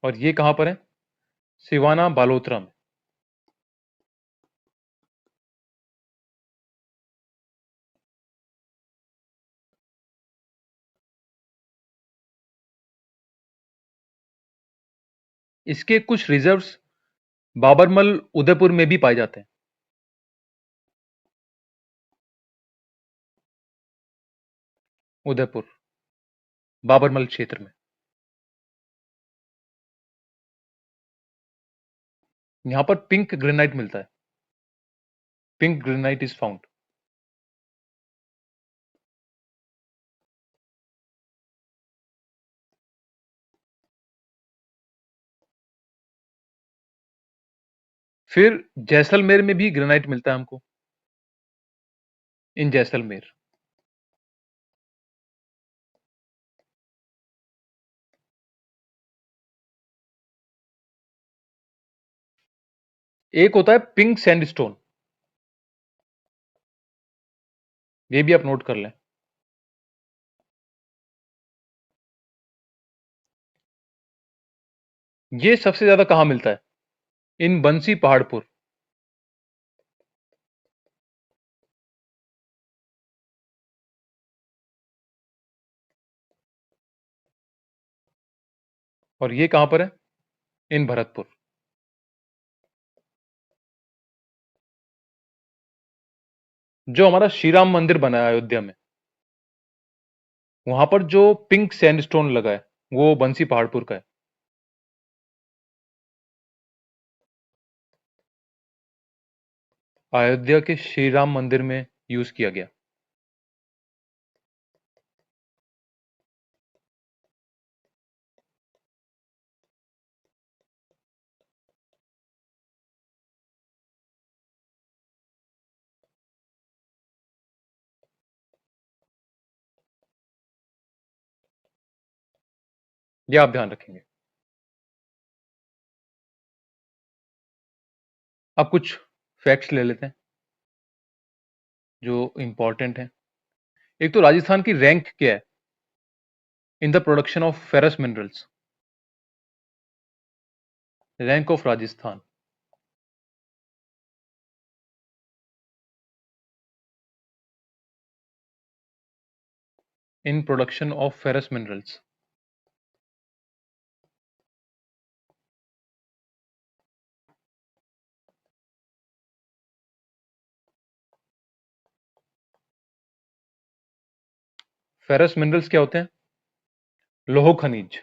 और ये कहां पर है? सिवाना बालोतरा में। इसके कुछ रिजर्व्स बाबरमल उदयपुर में भी पाए जाते हैं। उदयपुर, बाबरमल क्षेत्र में। यहां पर पिंक ग्रेनाइट मिलता है। Pink granite is found. फिर जैसलमेर में भी ग्रेनाइट मिलता है हमको। इन जैसलमेर। एक होता है पिंक सैंडस्टोन, ये भी आप नोट कर लें। ये सबसे ज्यादा कहां मिलता है? इन बंसी पहाड़पुर। और ये कहां पर है? इन भरतपुर। जो हमारा श्री राम मंदिर बना है अयोध्या में, वहां पर जो पिंक सैंडस्टोन लगा है, वो बंसी पहाड़पुर का है। अयोध्या के श्री राम मंदिर में यूज किया गया। ये आप ध्यान रखेंगे। अब कुछ फैक्ट्स ले लेते हैं जो इंपॉर्टेंट है। एक तो राजस्थान की रैंक क्या है in the production of ferrous minerals? Rank of Rajasthan. In production of ferrous minerals. Ferrous minerals क्या होते हैं? लोह खनिज,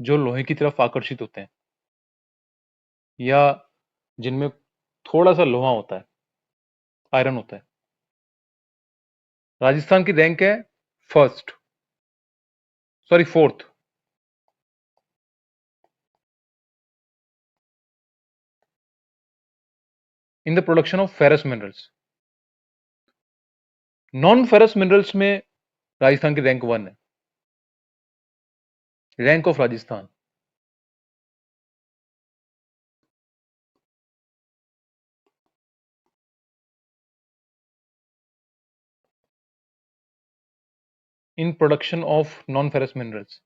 जो लोहे की तरफ आकर्षित होते हैं, या जिनमें थोड़ा सा लोहा होता है, आयरन होता है। राजस्थान की रैंक है first, sorry fourth. In the production of ferrous minerals. Non ferrous minerals में राजस्थान की रैंक वन है। Rank of Rajasthan. In production of non ferrous minerals.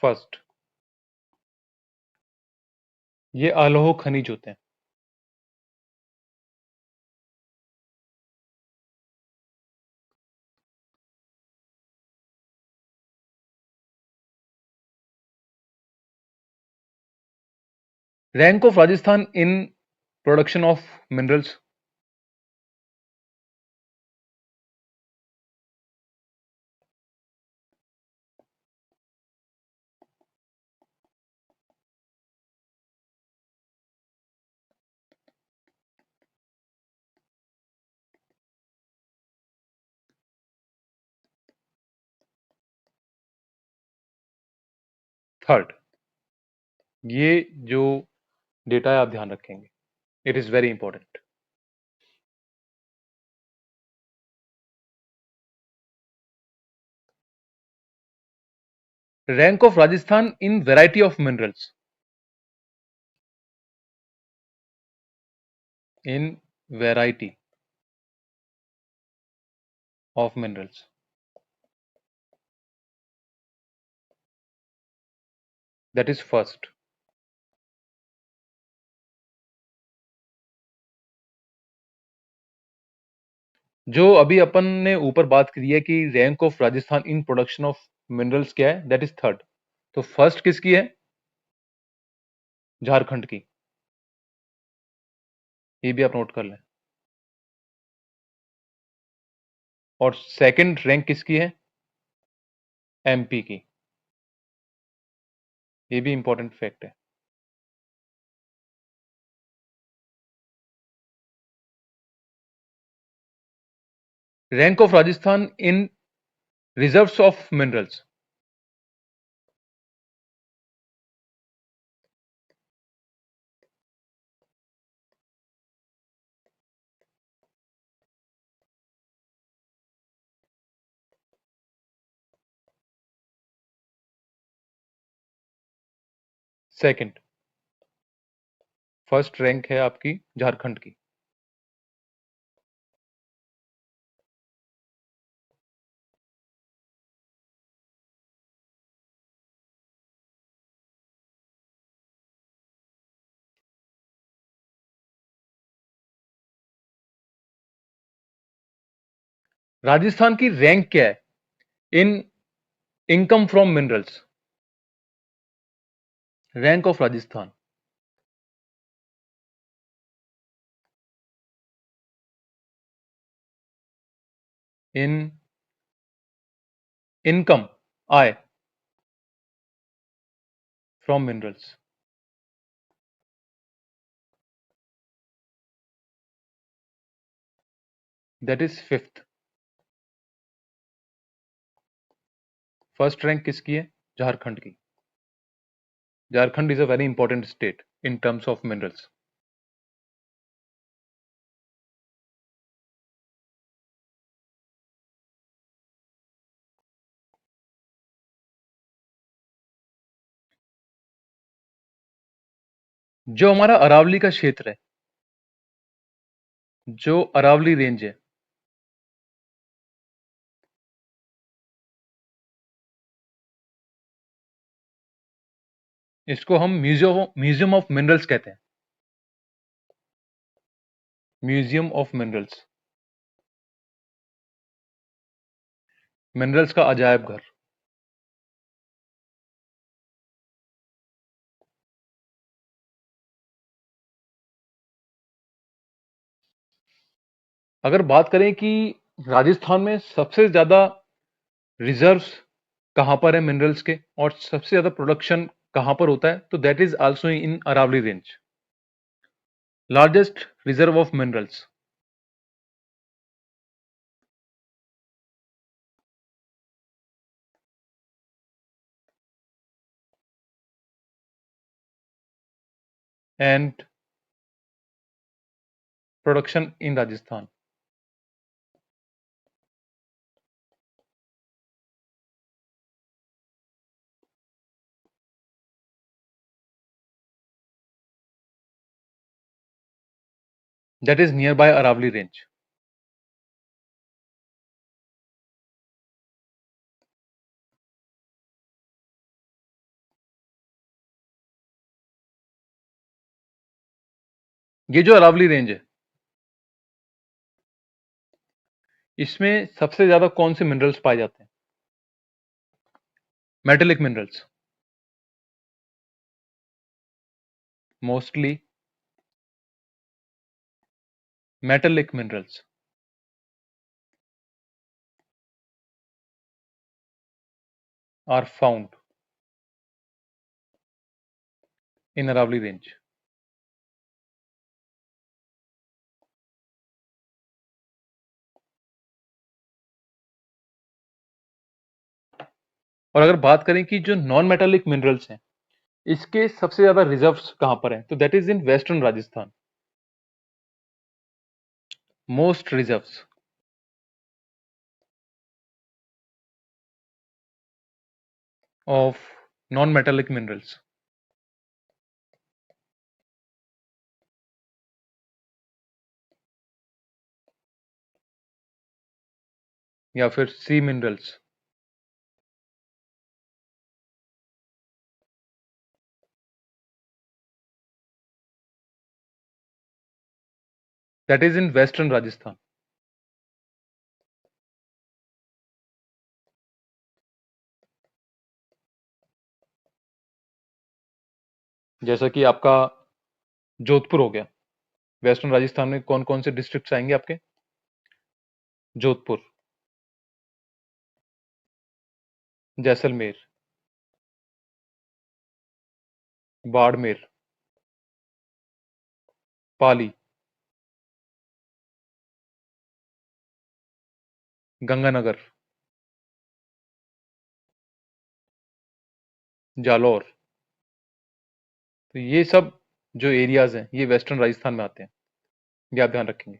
First. ये अलोह खनिज होते हैं। Rank of Rajasthan in production of minerals. Third. ये जो डेटा है आप ध्यान रखेंगे, it is very important. Rank of Rajasthan in variety of minerals, in variety of minerals, that is first. जो अभी अपन ने ऊपर बात की है कि rank of Rajasthan in production of minerals क्या है, दैट इज थर्ड। तो फर्स्ट किसकी है? झारखंड की। ये भी आप नोट कर लें। और सेकंड रैंक किसकी है? एमपी की। ये भी इंपॉर्टेंट फैक्ट है। Rank of Rajasthan in reserves of minerals, second. First rank है आपकी झारखंड की। राजस्थान की रैंक क्या है इन income from minerals? Rank of Rajasthan in income, I, from minerals, that is fifth. First rank किसकी है? झारखंड की। Jharkhand is a very important state in terms of minerals. जो हमारा अरावली का क्षेत्र है, जो अरावली रेंज है, इसको हम म्यूजियम ऑफ मिनरल्स कहते हैं। म्यूजियम ऑफ मिनरल्स, मिनरल्स का अजायब घर। अगर बात करें कि राजस्थान में सबसे ज्यादा रिजर्व्स कहां पर है मिनरल्स के, और सबसे ज्यादा प्रोडक्शन कहां पर होता है, तो that is also in Aravali range. Largest reserve of minerals. And production in Rajasthan, that is near by Aravali range. ये जो अरावली रेंज है, इसमें सबसे ज्यादा कौन से मिनरल्स पाए जाते हैं? Metallic minerals. Mostly metallic minerals are found in Aravalli Range. और अगर बात करें कि जो नॉन मेटालिक मिनरल्स हैं, इसके सबसे ज्यादा रिजर्व्स कहां पर हैं, तो that is in western Rajasthan. Most reserves of non metallic minerals, या फिर सी minerals, that is in western Rajasthan. जैसा कि आपका जोधपुर हो गया, वेस्टर्न राजस्थान में कौन कौन से डिस्ट्रिक्ट्स आएंगे आपके? जोधपुर, जैसलमेर, बाड़मेर, पाली, गंगानगर, जालौर। तो ये सब जो एरियाज हैं, ये वेस्टर्न राजस्थान में आते हैं, ये आप ध्यान रखेंगे।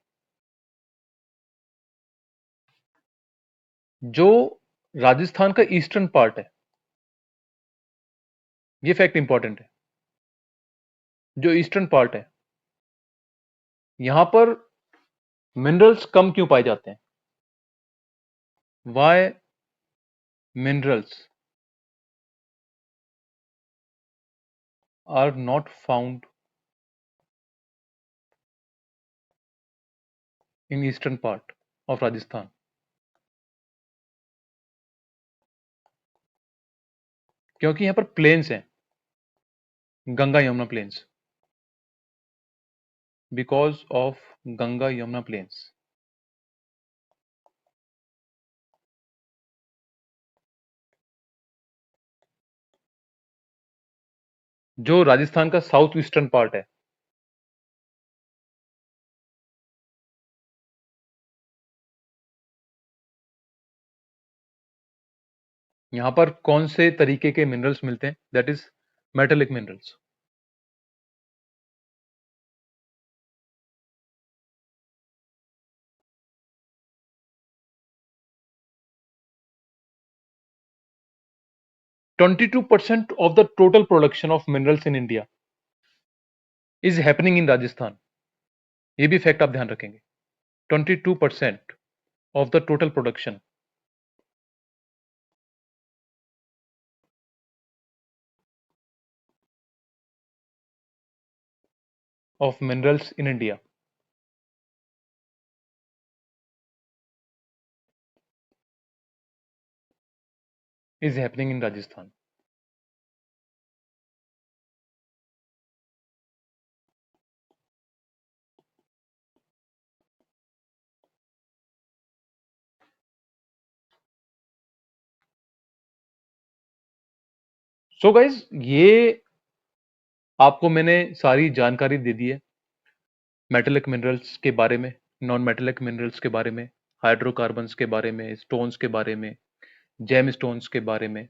जो राजस्थान का ईस्टर्न पार्ट है, ये फैक्ट इंपॉर्टेंट है। जो ईस्टर्न पार्ट है, यहां पर मिनरल्स कम क्यों पाए जाते हैं? Why minerals are not found in eastern part of Rajasthan? क्योंकि यहां पर प्लेन्स हैं, Ganga Yamuna plains, because of Ganga Yamuna plains. जो राजस्थान का साउथ ईस्टर्न पार्ट है, यहां पर कौन से तरीके के मिनरल्स मिलते हैं? That is metallic minerals. 22% of the total production of minerals in India is happening in Rajasthan. ये भी फैक्ट आप ध्यान रखेंगे। 22% of the total production of minerals in India is happening in Rajasthan. So guys, ये आपको मैंने सारी जानकारी दे दी है मेटेलिक मिनरल्स के बारे में, नॉन मेटेलिक मिनरल्स के बारे में, हाइड्रोकार्बन्स के बारे में, स्टोन्स के बारे में, जेम स्टोन्स के बारे में।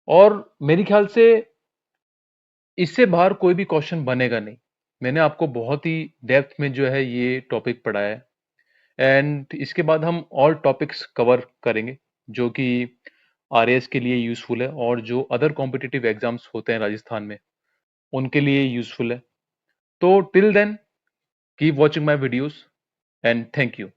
और मेरे ख्याल से इससे बाहर कोई भी क्वेश्चन बनेगा नहीं। मैंने आपको बहुत ही डेप्थ में जो है ये टॉपिक पढ़ाया है, एंड इसके बाद हम और टॉपिक्स कवर करेंगे जो कि आरएएस के लिए यूजफुल है और जो अदर कॉम्पिटिटिव एग्जाम्स होते हैं राजस्थान में उनके लिए यूजफुल है। तो till then keep watching my videos and thank you.